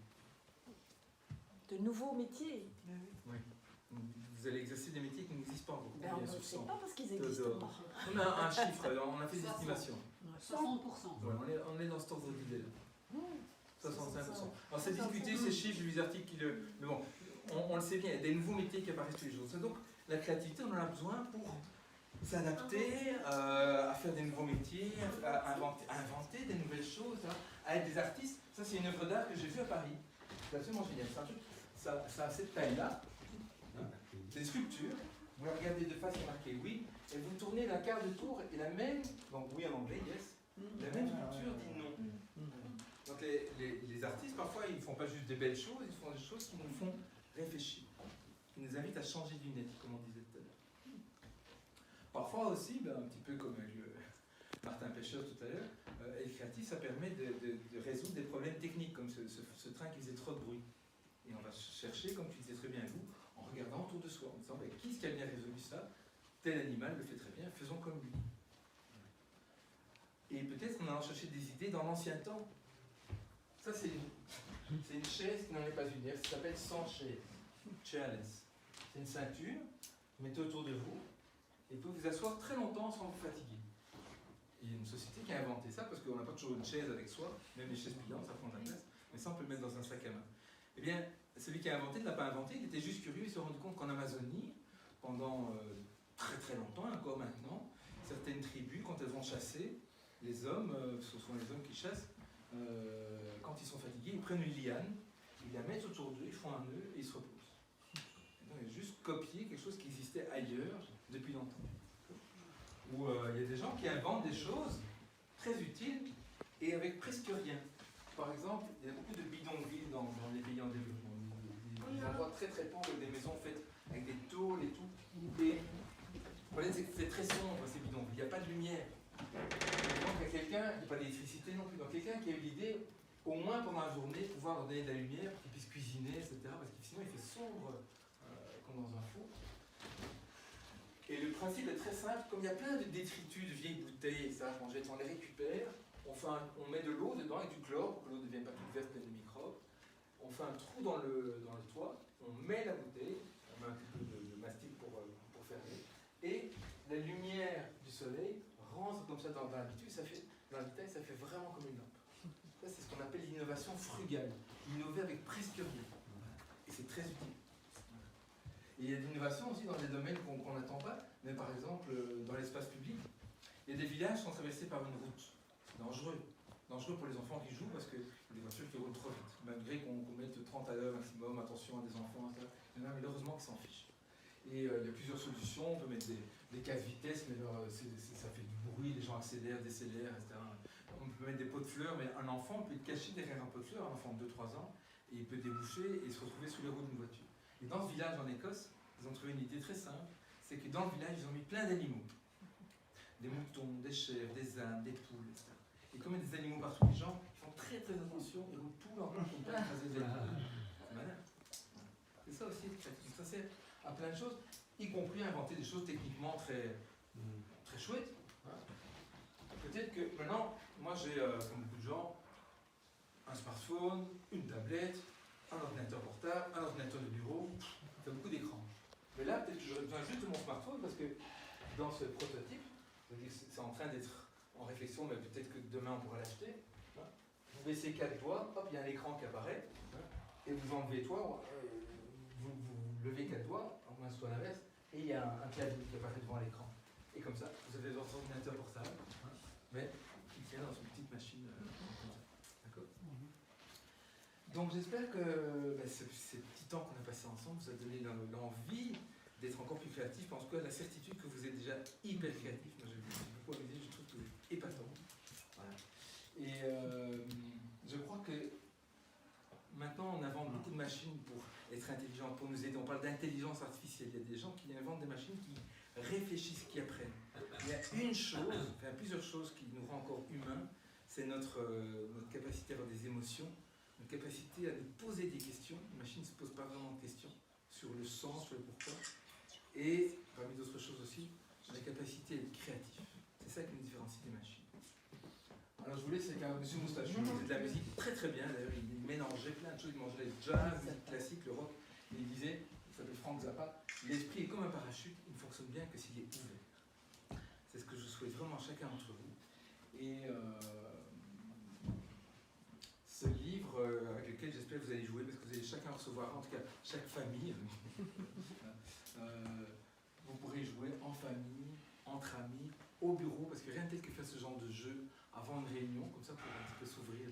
De nouveaux métiers. Oui. Vous allez exercer des métiers qui n'existent pas encore. Ben, on Combien ne sur sait 100? pas parce qu'ils n'existent pas. On a un chiffre, on a fait des estimations. 60%. Ouais, on est dans ce ordre d'idée. 65%. Alors c'est discuté, ces chiffres, j'ai vu des articles qui le... Mais bon, on le sait bien, il y a des nouveaux métiers qui apparaissent tous les jours. Donc la créativité, on en a besoin pour s'adapter, à faire des nouveaux métiers, à inventer des nouvelles choses, hein, à être des artistes. Ça, c'est une œuvre d'art que j'ai vue à Paris. C'est absolument génial. C'est un truc, ça a cette taille-là. Hein, c'est une sculpture. Vous la regardez de face, il y a marqué oui, et vous tournez d'un quart de tour, et la même, donc oui en anglais, yes, la même sculpture dit non. Donc les artistes, parfois, ils ne font pas juste des belles choses, ils font des choses qui nous font réfléchir, qui nous invitent à changer de lunettes, comme on disait tout à l'heure. Parfois aussi, un petit peu comme avec Martin Pêcheur tout à l'heure, être créatif, ça permet de résoudre des problèmes techniques, comme ce train qui faisait trop de bruit. Et on va chercher, comme tu disais très bien vous, en regardant autour de soi, en disant, qui est-ce qui a bien résolu ça? Tel animal le fait très bien, faisons comme lui. Et peut-être en allant chercher des idées dans l'ancien temps. Ça, c'est une chaise qui n'en est pas une. Ça s'appelle sans chaise. Chairless. C'est une ceinture, vous mettez autour de vous, et vous pouvez vous asseoir très longtemps sans vous fatiguer. Il y a une société qui a inventé ça, parce qu'on n'a pas toujours une chaise avec soi, même les chaises pliantes, ça prend de la place, mais ça, on peut le mettre dans un sac à main. Eh bien, celui qui a inventé ne l'a pas inventé, il était juste curieux, il s'est rendu compte qu'en Amazonie, pendant très très longtemps, et encore maintenant, certaines tribus, quand elles vont chasser, les hommes, ce sont les hommes qui chassent, quand ils sont fatigués, ils prennent une liane, ils la mettent autour d'eux, ils font un nœud et ils se reposent. Et donc, il a juste copié quelque chose qui existait ailleurs depuis longtemps. Ou il y a des gens qui inventent des choses très utiles et avec presque rien. Par exemple, il y a beaucoup de bidonvilles dans les pays en développement. Des endroits très très pauvres avec des maisons faites avec des tôles et tout. Et le problème, c'est que c'est très sombre ces bidonvilles, il n'y a pas de lumière. Donc il y a quelqu'un, il n'y a pas d'électricité non plus, donc quelqu'un qui a eu l'idée, au moins pendant la journée, de pouvoir leur donner de la lumière pour qu'ils puissent cuisiner, etc. Parce que sinon il fait sombre comme dans un four. Et le principe est très simple, comme il y a plein de détritus de vieilles bouteilles et ça, on les récupère, on met de l'eau dedans avec du chlore pour que l'eau ne devienne pas toute verte pleine de microbes. On fait un trou dans le toit, on met la bouteille, on met un petit peu de mastic pour fermer, et la lumière du soleil rentre comme ça dans l'habitude, ça fait vraiment comme une lampe. Ça, c'est ce qu'on appelle l'innovation frugale. Innover avec presque rien. Et c'est très utile. Et il y a de l'innovation aussi dans des domaines qu'on n'attend pas, mais par exemple dans l'espace public. Il y a des villages qui sont traversés par une route. Dangereux. Dangereux pour les enfants qui jouent parce qu'il y a des voitures qui roulent trop vite. Malgré qu'on mette 30 à l'heure maximum, attention à des enfants, il y en a malheureusement qui s'en fichent. Et il y a plusieurs solutions. On peut mettre des cases vitesse, mais ça fait du bruit, les gens accélèrent, décélèrent, etc. On peut mettre des pots de fleurs, mais un enfant peut être caché derrière un pot de fleurs, un enfant de 2-3 ans, et il peut déboucher et se retrouver sous les roues d'une voiture. Et dans ce village en Écosse, ils ont trouvé une idée très simple, c'est que dans le village, ils ont mis plein d'animaux. Des moutons, des chèvres, des ânes, des poules, etc. Et comme il y a des animaux partout, les gens font très très attention et roulent tout leur long pour ne pas écraser des animaux. C'est malin. C'est ça aussi, ça sert à plein de choses, y compris à inventer des choses techniquement très, très chouettes. Hein. Peut-être que maintenant, moi j'ai, comme beaucoup de gens, un smartphone, une tablette, un ordinateur portable, un ordinateur de bureau, ça fait beaucoup d'écrans. Mais là, peut-être que j'aurais besoin juste de mon smartphone parce que dans ce prototype, c'est en train d'être en réflexion, mais peut-être que demain on pourra l'acheter. Hein. Vous baissez 4 doigts, hop, il y a un écran qui apparaît, hein, et vous enlevez vous levez 4 doigts, au moins soit l'inverse, et il y a un clavier qui apparaît devant l'écran. Et comme ça, vous avez votre ordinateur portable, hein, mais qui tient dans une petite machine comme ça. D'accord ? Donc j'espère que ces petits temps qu'on a passés ensemble vous a donné l'envie d'être encore plus créatif. En tout cas, la certitude que vous êtes déjà hyper créatif. Moi, j'ai beaucoup amusé, je trouve que vous êtes épatant. Voilà. Et je crois que maintenant, on invente beaucoup de machines pour être intelligentes, pour nous aider. On parle d'intelligence artificielle. Il y a des gens qui inventent des machines qui réfléchissent, qui apprennent. Il y a une chose, enfin plusieurs choses qui nous rend encore humains, c'est notre capacité à avoir des émotions, notre capacité à nous poser des questions. Une machine ne se pose pas vraiment de questions sur le sens, sur le pourquoi. Et, parmi d'autres choses aussi, la capacité à être créatif. C'est ça qui nous différencie des machines. Alors je voulais, c'est qu'un monsieur Moustachu, il faisait de la musique très très bien, d'ailleurs il mélangeait plein de choses, il mangeait le jazz, la musique classique, le rock, et il disait, il s'appelle Frank Zappa, l'esprit est comme un parachute, il ne fonctionne bien que s'il est ouvert. C'est ce que je souhaite vraiment à chacun d'entre vous. Et ce livre avec lequel j'espère que vous allez jouer, parce que vous allez chacun recevoir, en tout cas chaque famille, vous pourrez jouer en famille, entre amis, au bureau, parce que rien de tel que faire ce genre de jeu avant une réunion, comme ça pour un petit peu s'ouvrir